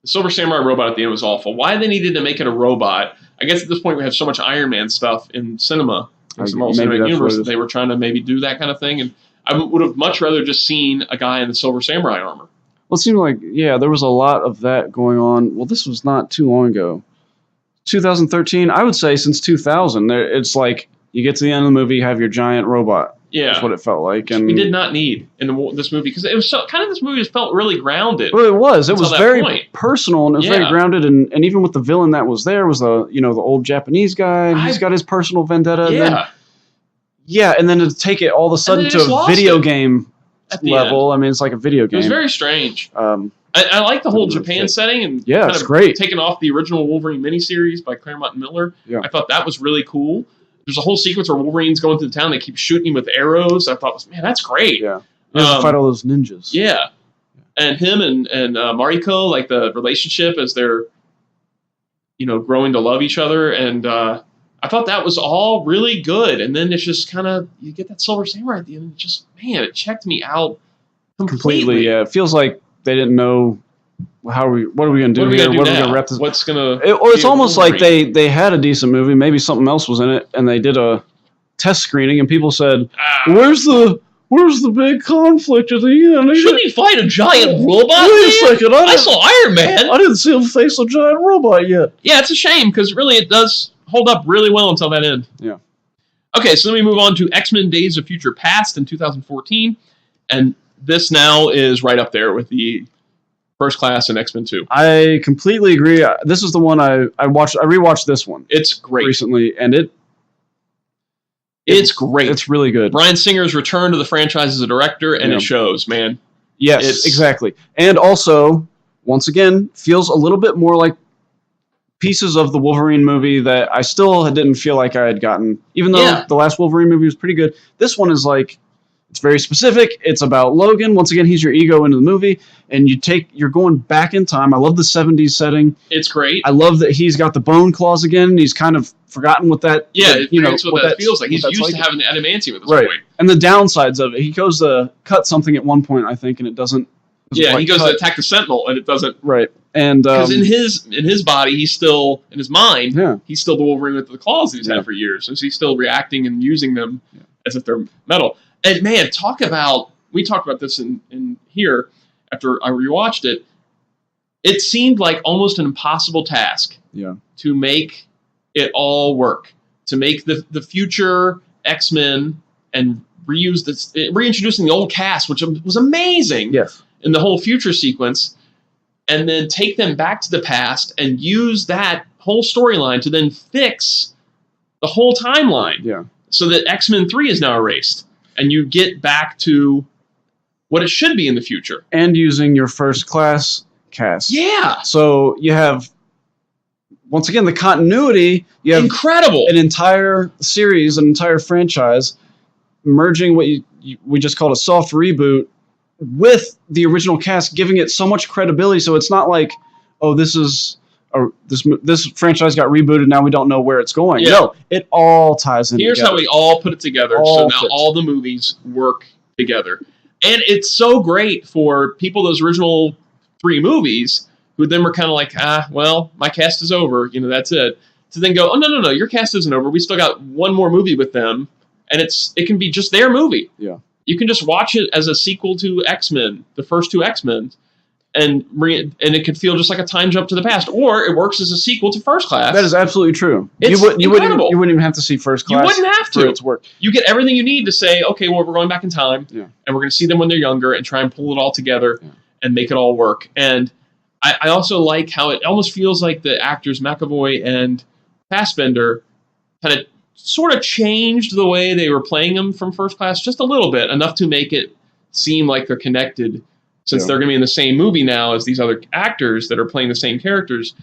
The Silver Samurai robot at the end was awful. Why they needed to make it a robot? I guess at this point we have so much Iron Man stuff in cinema, in the Marvel Cinematic Universe, that they were trying to maybe do that kind of thing. And I would have much rather just seen a guy in the Silver Samurai armor. Well, it seemed like, there was a lot of that going on. Well, this was not too long ago. 2013, I would say since 2000. It's like you get to the end of the movie, you have your giant robot. Yeah. That's what it felt like. And we did not need in this movie because it was this movie just felt really grounded. Well, it was. It was very personal and it was very grounded. And even with the villain that was there was the old Japanese guy. And he's got his personal vendetta. Yeah. And then to take it all of a sudden to a video game level. I mean, it's like a video game. It was very strange. I like the whole Japan setting and it's great. Taking off the original Wolverine miniseries by Claremont and Miller. Yeah. I thought that was really cool. There's a whole sequence where Wolverine's going through the town. They keep shooting him with arrows. I thought, man, that's great. Yeah. He has to fight all those ninjas. Yeah. And him and Mariko, like the relationship as they're, growing to love each other. And I thought that was all really good. And then it's just kind of, you get that Silver Samurai at the end. And it just, man, it checked me out completely. Yeah. It feels like they didn't know what are we going to do here? What are we going to wrap this? What's going to... It's almost like they had a decent movie. Maybe something else was in it, and they did a test screening, and people said, "Where's the Where's the big conflict at the end? Shouldn't he fight a giant robot? Wait a second. I saw Iron Man. I didn't see him face a giant robot yet. Yeah, it's a shame because really it does hold up really well until that end. Yeah. Okay, so let me move on to X-Men Days of Future Past in 2014. And this now is right up there with the First Class and X-Men 2. I completely agree. This is the one I watched. I rewatched this one. It's great. Recently, and it's great. It's really good. Bryan Singer's return to the franchise as a director, and it shows, man. Yes, exactly. And also, once again, feels a little bit more like pieces of the Wolverine movie that I still didn't feel like I had gotten. Even though the last Wolverine movie was pretty good, this one is like, it's very specific. It's about Logan. Once again, he's your ego into the movie, and you're going back in time. I love the 70s setting. It's great. I love that he's got the bone claws again. He's kind of forgotten what that. Yeah, what that feels like. He's used to having adamantium at this point. And the downsides of it. He goes to cut something at one point, I think, and it doesn't. Yeah, he goes to attack the Sentinel, and it doesn't. Right, and because in his body, he's still in his mind. Yeah. He's still the Wolverine with the claws that he's had for years, so he's still reacting and using them as if they're metal. And man, we talked about this in here after I rewatched it. It seemed like almost an impossible task to make it all work, to make the future X-Men and reintroducing the old cast, which was amazing. Yes. In the whole future sequence, and then take them back to the past and use that whole storyline to then fix the whole timeline. Yeah. So that X-Men 3 is now erased, and you get back to what it should be in the future. And using your First Class cast. Yeah. So you have, once again, the continuity. You have incredible. An entire series, an entire franchise, merging what we just called a soft reboot with the original cast, giving it so much credibility. So it's not like, oh, this franchise got rebooted, now we don't know where it's going. Yeah. No, it all ties in. Here's together. How we all put it together. So now all the movies work together. And it's so great for people, those original 3 movies, who then were kind of like, well, my cast is over. That's it. To then go, oh, no, your cast isn't over. We still got one more movie with them. And it can be just their movie. Yeah. You can just watch it as a sequel to X-Men, the first 2 X-Men, and it could feel just like a time jump to the past, or it works as a sequel to First Class. That is absolutely true. It's incredible. You wouldn't even have to see First Class. You wouldn't have to. For it to work. You get everything you need to say, okay, well, we're going back in time, and we're going to see them when they're younger and try and pull it all together and make it all work. And I also like how it almost feels like the actors McAvoy and Fassbender kind of sort of changed the way they were playing them from First Class just a little bit, enough to make it seem like they're connected, since they're going to be in the same movie now as these other actors that are playing the same characters.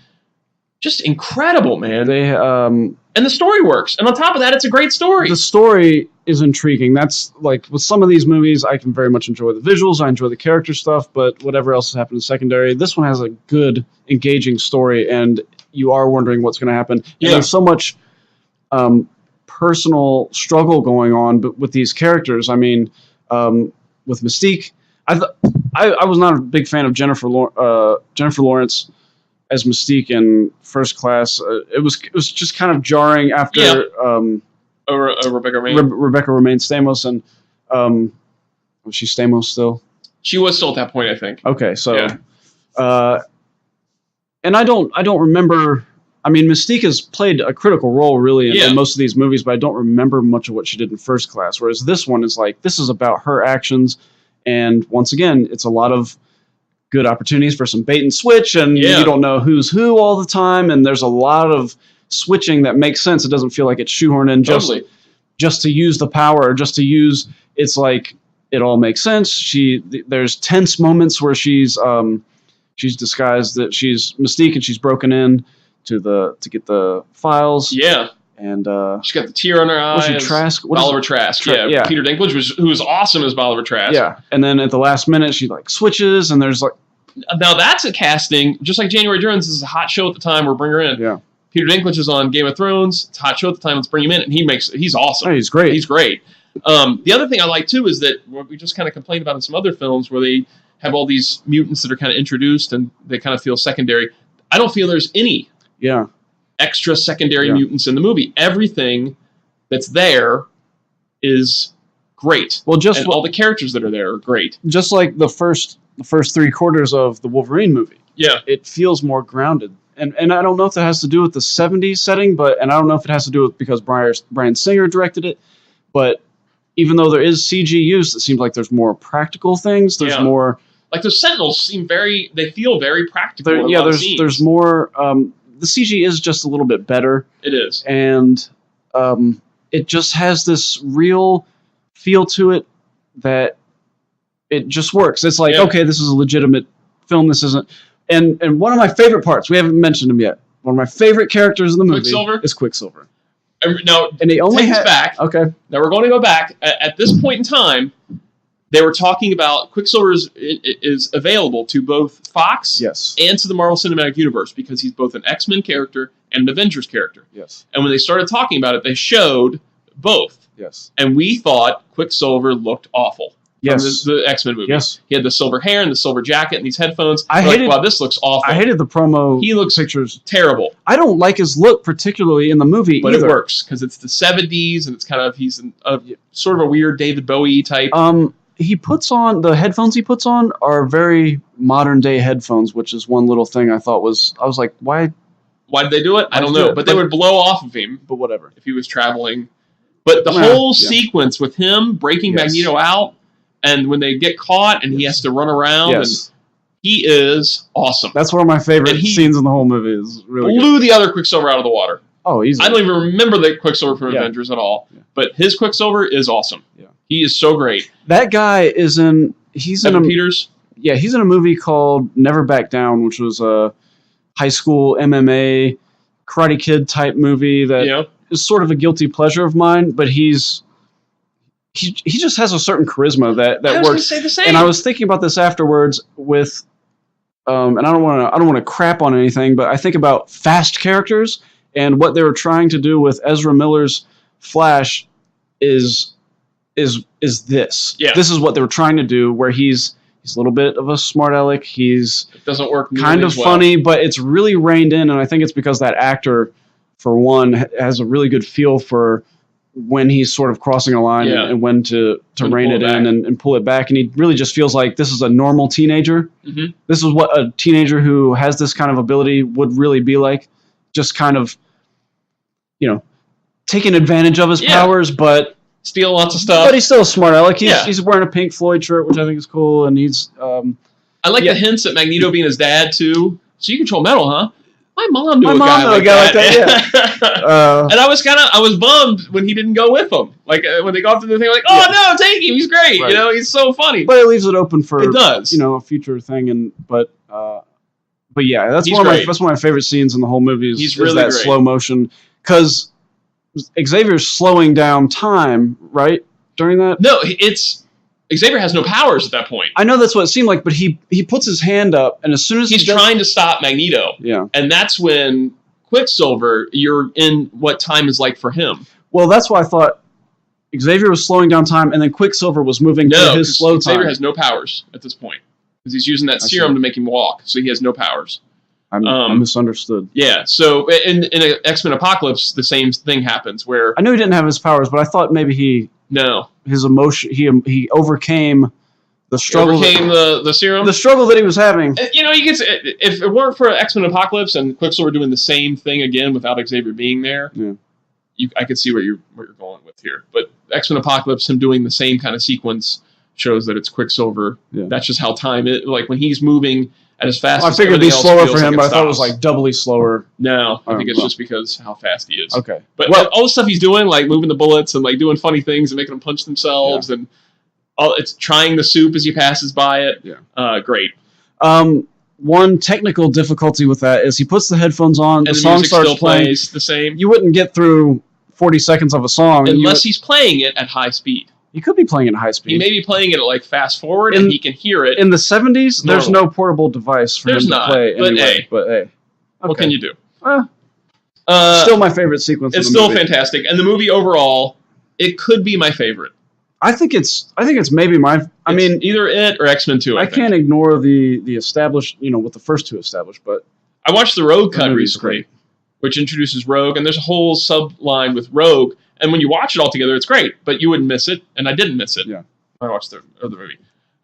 Just incredible, man. And the story works. And on top of that, it's a great story. The story is intriguing. That's like, with some of these movies, I can very much enjoy the visuals, I enjoy the character stuff, but whatever else has happened is secondary. This one has a good, engaging story, and you are wondering what's going to happen. Yeah. And there's so much personal struggle going on with these characters. I mean, with Mystique, I was not a big fan of Jennifer Lawrence as Mystique in First Class. It was just kind of jarring after Rebecca Romijn Stamos, and was she Stamos still? She was still at that point, I think. Okay, so and I don't remember. I mean, Mystique has played a critical role, really, in most of these movies, but I don't remember much of what she did in First Class, whereas this one is like, this is about her actions, and once again, it's a lot of good opportunities for some bait and switch, and you don't know who's who all the time, and there's a lot of switching that makes sense. It doesn't feel like it's shoehorned in just to use the power, or just to use, it's like, it all makes sense. There's tense moments where she's disguised that she's Mystique, and she's broken in to get the files. Yeah. And she's got the tear on her eye. Was she Trask? Oliver Trask. Yeah. Peter Dinklage who was awesome as Oliver Trask. Yeah. And then at the last minute she like switches, and there's like, now that's a casting, just like January Jones is a hot show at the time, we'll bring her in. Yeah. Peter Dinklage is on Game of Thrones. It's a hot show at the time, let's bring him in, and he's awesome. Oh, he's great. He's great. The other thing I like too is that what we just kind of complained about in some other films where they have all these mutants that are kind of introduced and they kind of feel secondary. I don't feel there's any extra secondary mutants in the movie. Everything that's there is great. Well, and all the characters that are there are great. Just like the first 3/4 of the Wolverine movie. Yeah. It feels more grounded. And I don't know if that has to do with the 70s setting, and I don't know if it has to do with because Bryan Singer directed it, but even though there is CG use, it seems like there's more practical things. There's more... Like the Sentinels they feel very practical. There's more... the CG is just a little bit better. It is. And it just has this real feel to it that it just works. It's like, okay, this is a legitimate film. This isn't... And one of my favorite parts, we haven't mentioned him yet, one of my favorite characters in the movie is Quicksilver. Now, and he only back. Okay. Now we're going to go back. At this point in time, they were talking about Quicksilver is available to both Fox and to the Marvel Cinematic Universe because he's both an X-Men character and an Avengers character. Yes. And when they started talking about it, they showed both. Yes. And we thought Quicksilver looked awful. Yes. From the X-Men movie. Yes. He had the silver hair and the silver jacket and these headphones. Wow, this looks awful. I hated the promo. He looks pictures. Terrible. I don't like his look particularly in the movie but either. It works because it's the 70s and it's kind of he's sort of a weird David Bowie type. He puts on the headphones. He puts on are very modern day headphones, which is one little thing I thought was. I was like, why? Why did they do it? I don't know. But they would blow off of him. But whatever. If he was traveling. But the whole sequence with him breaking Magneto out. And when they get caught and he has to run around, and he is awesome. That's one of my favorite scenes in the whole movie. Is really blew the other Quicksilver out of the water. Oh, easily. I don't even remember the Quicksilver from Avengers at all. Yeah. But his Quicksilver is awesome. Yeah. He is so great. That guy is in... Evan Peters? Yeah, he's in a movie called Never Back Down, which was a high school MMA Karate Kid type movie that is sort of a guilty pleasure of mine, but he just has a certain charisma that works. I was going to say the same. And I was thinking about this afterwards with, and I don't want to crap on anything, but I think about fast characters and what they were trying to do with Ezra Miller's Flash is this. Yeah. This is what they were trying to do, where he's a little bit of a smart aleck. It doesn't work kind of funny, but it's really reined in, and I think it's because that actor, for one, has a really good feel for when he's sort of crossing a line and when to rein it in and pull it back. And he really just feels like this is a normal teenager. Mm-hmm. This is what a teenager who has this kind of ability would really be like. Just kind of, taking advantage of his powers, but... steal lots of stuff. But he's still a smart aleck. He's wearing a Pink Floyd shirt, which I think is cool. And he's... I like the hints at Magneto being his dad, too. So you control metal, huh? My mom knew a guy like that. And I was bummed when he didn't go with them. Like when they go off to the thing, like, no, take him. He's great. Right. He's so funny. But it leaves it open for a future thing. But yeah, that's one of my favorite scenes in the whole movie. Is that great. Slow motion, because Xavier's slowing down time, right? During that. No, Xavier has no powers at that point. I know that's what it seemed like, but he puts his hand up, and as soon as he's trying to stop Magneto, and that's when Quicksilver, you're in what time is like for him. Well, that's why I thought Xavier was slowing down time, and then Quicksilver was moving to his slow time. Xavier has no powers at this point because he's using that serum to make him walk, so he has no powers. I misunderstood. Yeah, so in X-Men Apocalypse, the same thing happens where I knew he didn't have his powers, but I thought maybe his emotion, he overcame the struggle. He overcame the serum? The struggle that he was having. You can say, if it weren't for X-Men Apocalypse and Quicksilver doing the same thing again without Xavier being there, I could see where you're going with here. But X-Men Apocalypse, him doing the same kind of sequence shows that it's Quicksilver. Yeah. That's just how time is. Like when he's moving at his fast. I figured it'd be slower for him, but I thought it was like doubly slower. No, I think it's just because how fast he is. Okay. But all the stuff he's doing, like moving the bullets and like doing funny things and making them punch themselves and it's trying the soup as he passes by it. Yeah. Great. One technical difficulty with that is he puts the headphones on, and the song starts still playing. Plays the same. You wouldn't get through 40 seconds of a song unless he's playing it at high speed. He could be playing it at high speed. He may be playing it at like fast forward, and he can hear it. In the 70s, there's no portable device for him to play anyway. But hey, what can you do? Still my favorite sequence. It's still fantastic, and the movie overall, it could be my favorite. I think it's maybe my. I mean, either it or X-Men 2. I can't ignore the established, what the first two established. But I watched the Rogue cut recently, which introduces Rogue, and there's a whole subline with Rogue And when you watch it all together, it's great. But you wouldn't miss it, and I didn't miss it. Yeah. When I watched the other movie.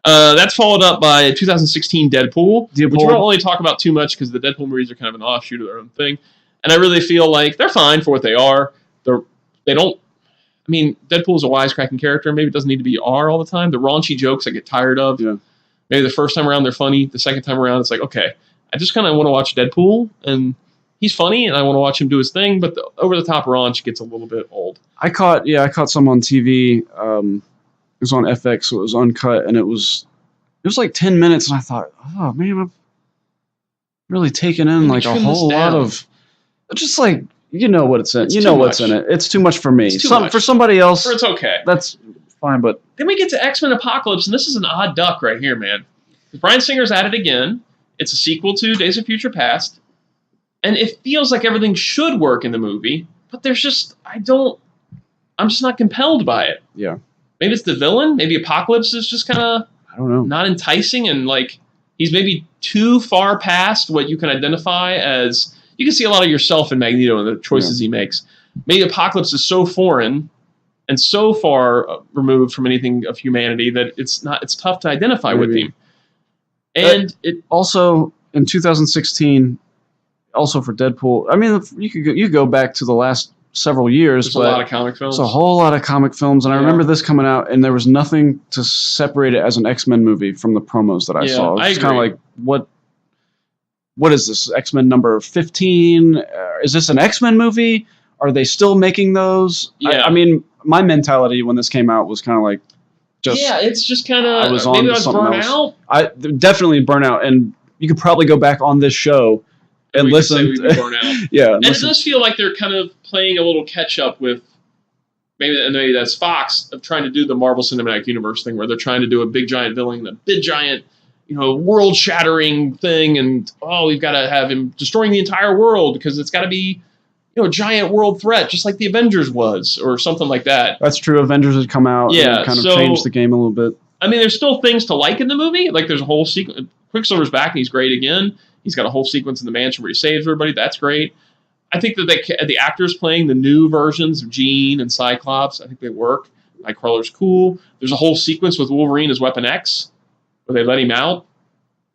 That's followed up by 2016 Deadpool, which we don't really talk about too much because the Deadpool movies are kind of an offshoot of their own thing. And I really feel like they're fine for what they are. They don't. I mean, Deadpool's a wisecracking character. Maybe it doesn't need to be R all the time. The raunchy jokes I get tired of. Yeah. Maybe the first time around they're funny. The second time around it's like, okay, I just kind of want to watch Deadpool, and he's funny, and I want to watch him do his thing. But the over-the-top raunch gets a little bit old. I caught some on TV. It was on FX, so it was uncut, and it was like 10 minutes, and I thought, oh man, I've really taken in like a whole lot of just like. You know what it's in. You know what's in it. It's too much for me. For somebody else, it's okay. That's fine, but then we get to X-Men Apocalypse, and this is an odd duck right here, man. Bryan Singer's at it again. It's a sequel to Days of Future Past, and it feels like everything should work in the movie, but I'm just not compelled by it. Yeah. Maybe it's the villain. Maybe Apocalypse is just kind of I don't know, not enticing, and like he's maybe too far past what you can identify as. You can see a lot of yourself in Magneto and the choices he makes. Maybe Apocalypse is so foreign and so far removed from anything of humanity that it's tough to identify with him. And it also in 2016, also for Deadpool. I mean, you could go back to the last several years. There's a lot of comic films. It's a whole lot of comic films, and I remember this coming out, and there was nothing to separate it as an X-Men movie from the promos that I saw. It was kind of like what is this, X-Men number 15? Is this an X-Men movie? Are they still making those? Yeah. I mean, my mentality when this came out was kind of like, it's just kind of, maybe I was burnt out. I definitely burnt out, and you could probably go back on this show and listen. Burnt out. Yeah. And it does feel like they're kind of playing a little catch up with, maybe that's Fox, of trying to do the Marvel Cinematic Universe thing where they're trying to do a big giant villain, a big giant world-shattering thing, and we've got to have him destroying the entire world because it's got to be, a giant world threat, just like the Avengers was, or something like that. That's true. Avengers had come out and kind of changed the game a little bit. I mean, there's still things to like in the movie. Like, there's a whole sequence. Quicksilver's back, and he's great again. He's got a whole sequence in the mansion where he saves everybody. That's great. I think that the actors playing the new versions of Jean and Cyclops, I think they work. Nightcrawler's cool. There's a whole sequence with Wolverine as Weapon X, where they let him out.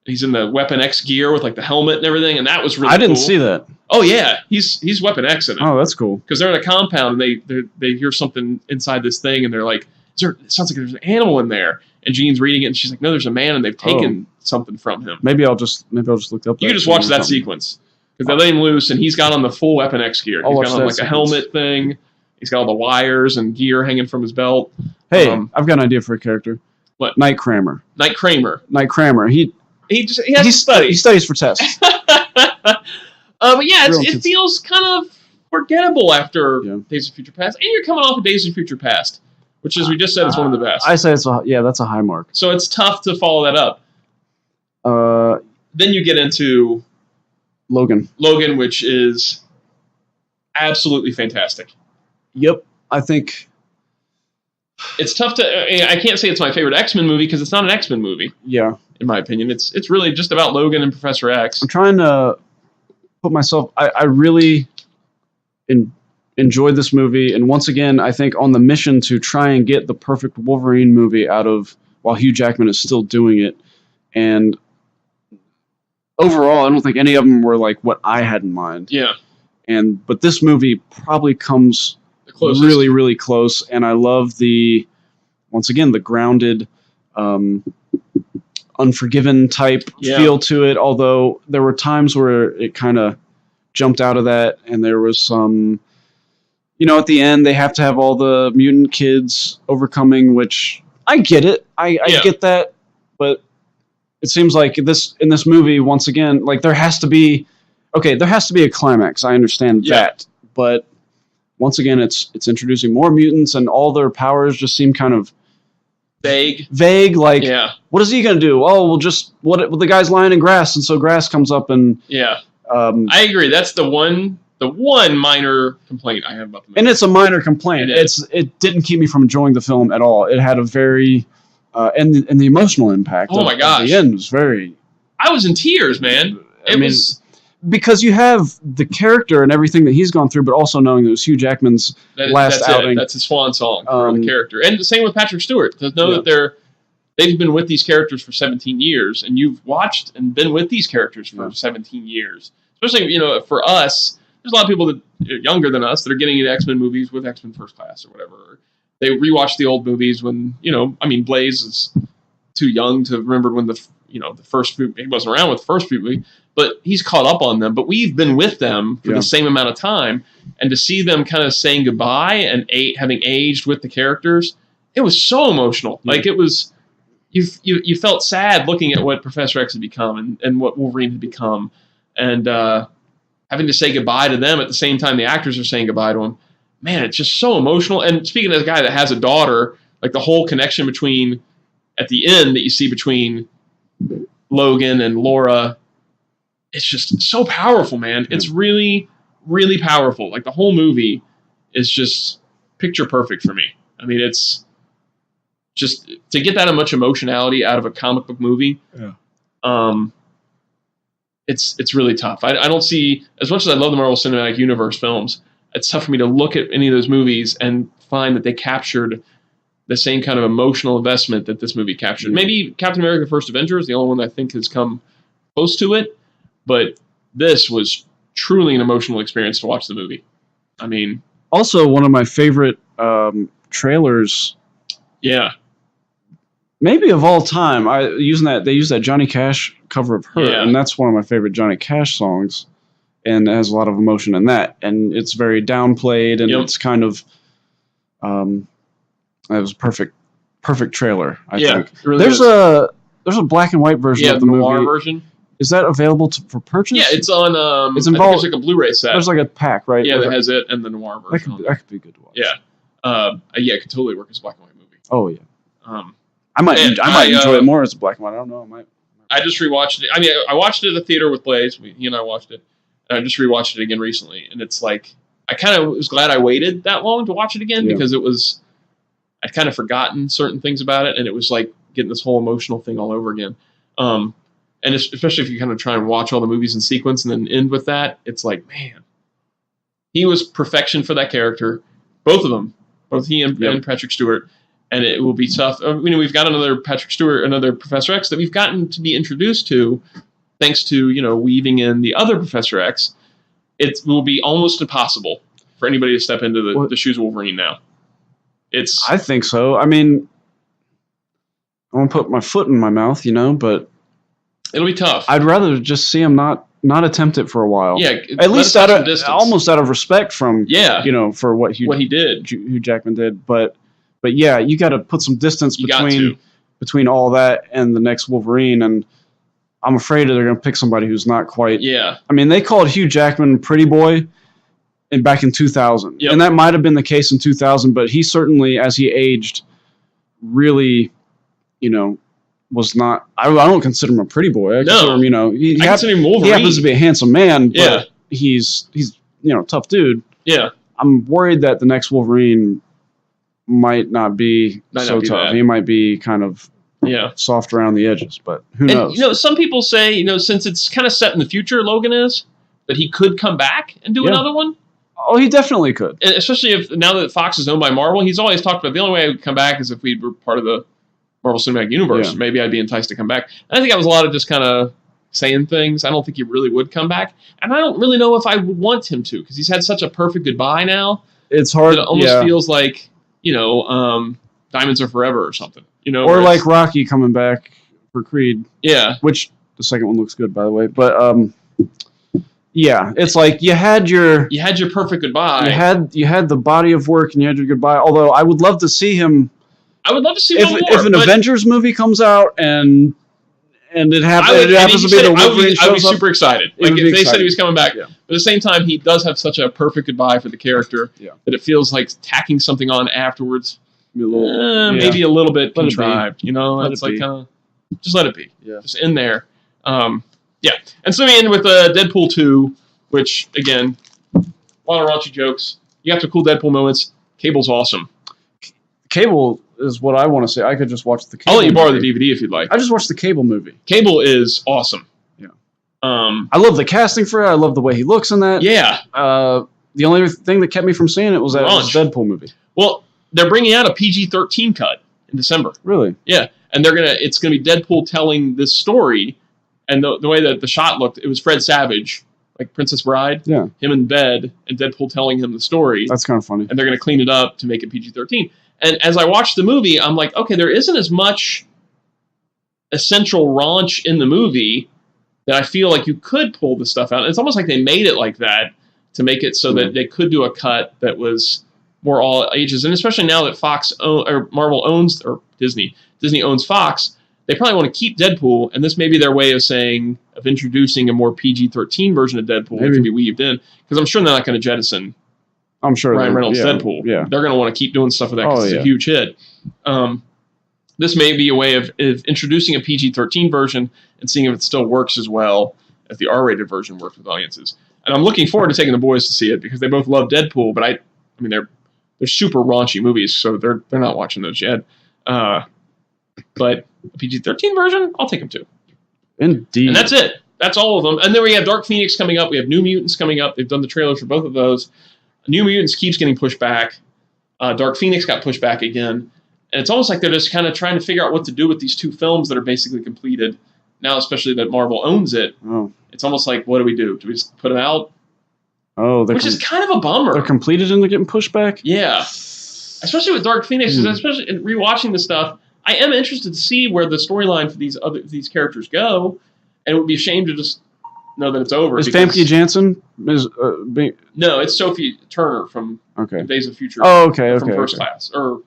He's in the Weapon X gear with like the helmet and everything, and that was really cool. I didn't see that. Oh yeah, he's Weapon X in it. Oh, that's cool. Because they're in a compound and they hear something inside this thing, and they're like, it sounds like there's an animal in there. And Jean's reading it, and she's like, no, there's a man, and they've taken something from him. Maybe I'll just look up. You can just watch that sequence because they let him loose, and he's got on the full Weapon X gear. He's got on like a helmet thing. He's got all the wires and gear hanging from his belt. Hey, I've got an idea for a character. What? Night Kramer. Night Kramer. He has to study. He studies for tests. But yeah, it feels kind of forgettable after Days of Future Past, and you're coming off of Days of Future Past, which, as we just said, is one of the best. I say that's a high mark. So it's tough to follow that up. Then you get into Logan, which is absolutely fantastic. Yep, I think it's tough to. I can't say it's my favorite X-Men movie because it's not an X-Men movie. Yeah, in my opinion, it's really just about Logan and Professor X. I'm trying to put myself. I really enjoyed this movie, and once again, I think on the mission to try and get the perfect Wolverine movie out of while Hugh Jackman is still doing it, and overall, I don't think any of them were like what I had in mind. Yeah, but this movie probably comes really, really close, and I love once again the grounded, Unforgiven type feel to it. Although there were times where it kind of jumped out of that, and there was some, at the end they have to have all the mutant kids overcoming, which I get it. I get that, but it seems like in this movie, once again, like there has to be a climax. I understand that, but once again, it's introducing more mutants, and all their powers just seem kind of vague. Like, what is he going to do? Oh, well, just what the guy's lying in grass, and so grass comes up, and I agree. That's the one minor complaint I have about the movie. And it's a minor complaint. It didn't keep me from enjoying the film at all. It had a very and the emotional impact. Oh my gosh! The end was very. I was in tears, man. It was because you have the character and everything that he's gone through, but also knowing that it was Hugh Jackman's last outing. That's his swan song for the character. And the same with Patrick Stewart. To know that they've been with these characters for 17 years, and you've watched and been with these characters for 17 years. Especially, for us, there's a lot of people that are younger than us that are getting into X-Men movies with X-Men First Class or whatever. They rewatch the old movies when, Blaze is too young to remember when the first movie, he wasn't around with the first movie, but he's caught up on them. But we've been with them for the same amount of time, and to see them kind of saying goodbye and having aged with the characters, it was so emotional. Like, it was, you felt sad looking at what Professor X had become and what Wolverine had become, and having to say goodbye to them at the same time the actors are saying goodbye to him. Man, it's just so emotional. And speaking as a guy that has a daughter, like the whole connection between, at the end that you see between Logan and Laura, it's just so powerful, man. It's really, really powerful. Like, the whole movie is just picture perfect for me. I mean, it's just to get that much emotionality out of a comic book movie. Yeah. It's really tough. I don't see, as much as I love the Marvel Cinematic Universe films, it's tough for me to look at any of those movies and find that they captured the same kind of emotional investment that this movie captured. Maybe Captain America: First Avenger is the only one that I think has come close to it, but this was truly an emotional experience to watch the movie. I mean, also one of my favorite trailers. Yeah. Maybe of all time. They use that Johnny Cash cover of Her, and that's one of my favorite Johnny Cash songs. And it has a lot of emotion in that, and it's very downplayed, and it's kind of, it was a perfect trailer. I think really there's a black and white version of the movie. Noir version. Is that available for purchase? Yeah, it's on. It's involved. I think it's like a Blu-ray set. There's like a pack, right? Yeah, that has it and the noir version. That could be good to watch. Yeah, it could totally work as a black and white movie. Oh yeah. I might enjoy it more as a black and white. I don't know. I just rewatched it. I mean, I watched it at the theater with Blaze. He and I watched it. And I just rewatched it again recently, and it's like I kind of was glad I waited that long to watch it again because I'd kind of forgotten certain things about it, and it was like getting this whole emotional thing all over again. And especially if you kind of try and watch all the movies in sequence and then end with that, it's like, man, he was perfection for that character, both of them, both he and Patrick Stewart. And it will be tough. We've got another Patrick Stewart, another Professor X that we've gotten to be introduced to. Thanks to, weaving in the other Professor X, it will be almost impossible for anybody to step into the shoes of Wolverine now. I think so. I mean, I won't put my foot in my mouth, but it'll be tough. I'd rather just see him not attempt it for a while. Yeah, at least almost out of respect from for what he did, Hugh Jackman did. But yeah, you got to put some distance between all that and the next Wolverine, and I'm afraid that they're going to pick somebody who's not quite. Yeah. I mean, they called Hugh Jackman Pretty Boy back in 2000. Yep. And that might have been the case in 2000, but he certainly, as he aged, really, was not. I don't consider him a pretty boy. I consider him, he happens to be a handsome man, but he's tough dude. Yeah. I'm worried that the next Wolverine might not be so tough. He might be kind of soft around the edges, but who knows? Some people say, since it's kind of set in the future, Logan is, that he could come back and do another one. Oh, he definitely could. And especially now that Fox is owned by Marvel, he's always talked about the only way I would come back is if we were part of the Marvel Cinematic Universe. Yeah. Maybe I'd be enticed to come back. And I think that was a lot of just kind of saying things. I don't think he really would come back. And I don't really know if I would want him to, because he's had such a perfect goodbye now. It's hard. It almost feels like, Diamonds Are Forever or something. Or like Rocky coming back for Creed. Yeah. Which the second one looks good, by the way. But yeah, it's like you had your perfect goodbye. You had the body of work and you had your goodbye. Although I would love to see him. I would love to see him if an Avengers movie comes out and it happens to be the Wolverine shows up. I'd be super excited. Like if they said he was coming back. Yeah. But at the same time, he does have such a perfect goodbye for the character that it feels like tacking something on afterwards. Maybe a little bit contrived. It's like kind of just let it be. Yeah. Just in there. Yeah. And so we end with Deadpool 2, which again, a lot of raunchy jokes. You have to cool Deadpool moments. Cable's awesome. Cable is what I want to say. I could just watch the Cable. I'll let you borrow the DVD if you'd like. I just watched the Cable movie. Cable is awesome. Yeah. I love the casting for it. I love the way he looks in that. Yeah. The only thing that kept me from seeing it was that it was a Deadpool movie. Well, they're bringing out a PG-13 cut in December. Really? Yeah, and it's gonna be Deadpool telling this story, and the way that the shot looked, it was Fred Savage, like Princess Bride. Yeah. Him in bed, and Deadpool telling him the story. That's kind of funny. And they're gonna clean it up to make it PG-13. And as I watched the movie, I'm like, okay, there isn't as much essential raunch in the movie that I feel like you could pull the stuff out. It's almost like they made it like that to make it so that they could do a cut that was more all ages. And especially now that Marvel owns, or Disney owns Fox, they probably want to keep Deadpool, and this may be their way of introducing a more PG-13 version of Deadpool that can be weaved in, because I'm sure they're not going to jettison Ryan Reynolds' Deadpool. Yeah. They're going to want to keep doing stuff with that because it's a huge hit. This may be a way of introducing a PG-13 version and seeing if it still works as well as the R-rated version works with audiences. And I'm looking forward to taking the boys to see it because they both love Deadpool, but I mean they're super raunchy movies, so they're not watching those yet. But a PG-13 version, I'll take them too. Indeed. And that's it. That's all of them. And then we have Dark Phoenix coming up. We have New Mutants coming up. They've done the trailers for both of those. New Mutants keeps getting pushed back. Dark Phoenix got pushed back again. And it's almost like they're just kind of trying to figure out what to do with these two films that are basically completed. Now, especially that Marvel owns it. Oh. It's almost like, what do we do? Do we just put them out? Oh, which is kind of a bummer. They're completed and they're getting pushed back? Yeah. Especially with Dark Phoenix, especially in rewatching the stuff, I am interested to see where the storyline for these characters go, and it would be a shame to just know that it's over. Is Famke Janssen? No, it's Sophie Turner from Days of Future. Oh, okay. From First Class, or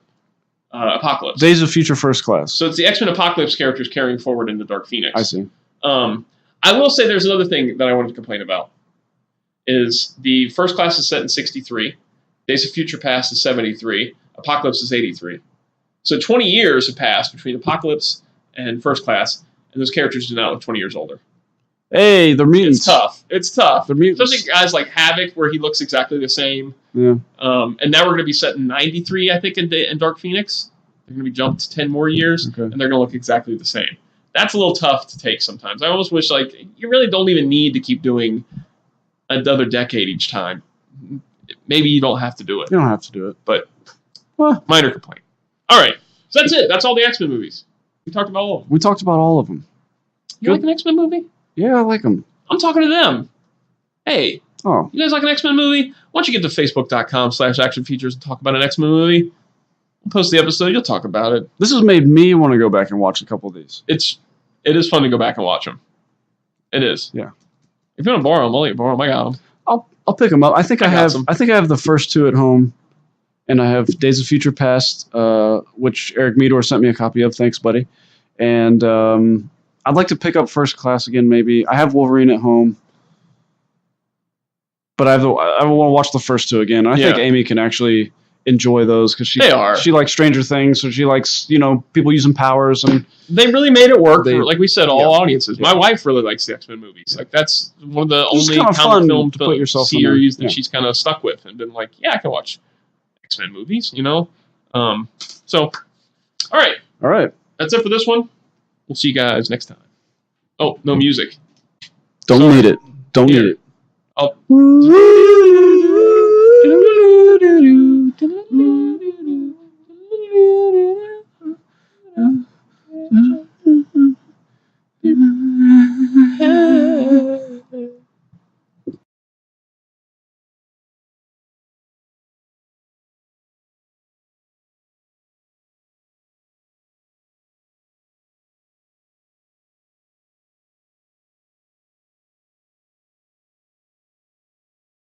Apocalypse. Days of Future First Class. So it's the X-Men Apocalypse characters carrying forward into Dark Phoenix. I see. I will say there's another thing that I wanted to complain about. Is the First Class is set in 63, Days of Future Past is 73, Apocalypse is 83. So 20 years have passed between Apocalypse and First Class, and those characters do not look 20 years older. Hey, they're mutants. It's tough. They're mutants. Especially guys like Havoc, where he looks exactly the same. Yeah. And now we're going to be set in 93, I think, in Dark Phoenix. They're going to be jumped 10 more years, and they're going to look exactly the same. That's a little tough to take sometimes. I almost wish, you really don't even need to keep doing another decade each time. Maybe you don't have to do it. You don't have to do it. But minor complaint. All right. So that's it. That's all the X-Men movies. We talked about all of them. We talked about all of them. You like an X-Men movie? Yeah, I like them. I'm talking to them. Hey. Oh. You guys like an X-Men movie? Why don't you get to facebook.com/actionfeatures and talk about an X-Men movie? We'll post the episode. You'll talk about it. This has made me want to go back and watch a couple of these. It is fun to go back and watch them. It is. Yeah. If you want to borrow them, I'll let you borrow them. I got them. I'll pick them up. I think I have the first two at home, and I have Days of Future Past, which Eric Meador sent me a copy of. Thanks, buddy. And I'd like to pick up First Class again. Maybe I have Wolverine at home, but I want to watch the first two again. I think Amy can actually enjoy those because she likes Stranger Things, so she likes people using powers, and they really made it work for, like we said, all audiences. Yeah. My wife really likes the X-Men movies. Like that's one of the only comic film to put yourself series that she's kind of stuck with and been like, yeah, I can watch X-Men movies. So all right, that's it for this one. We'll see you guys next time. Oh, no music. Don't need it. Don't need it. I'll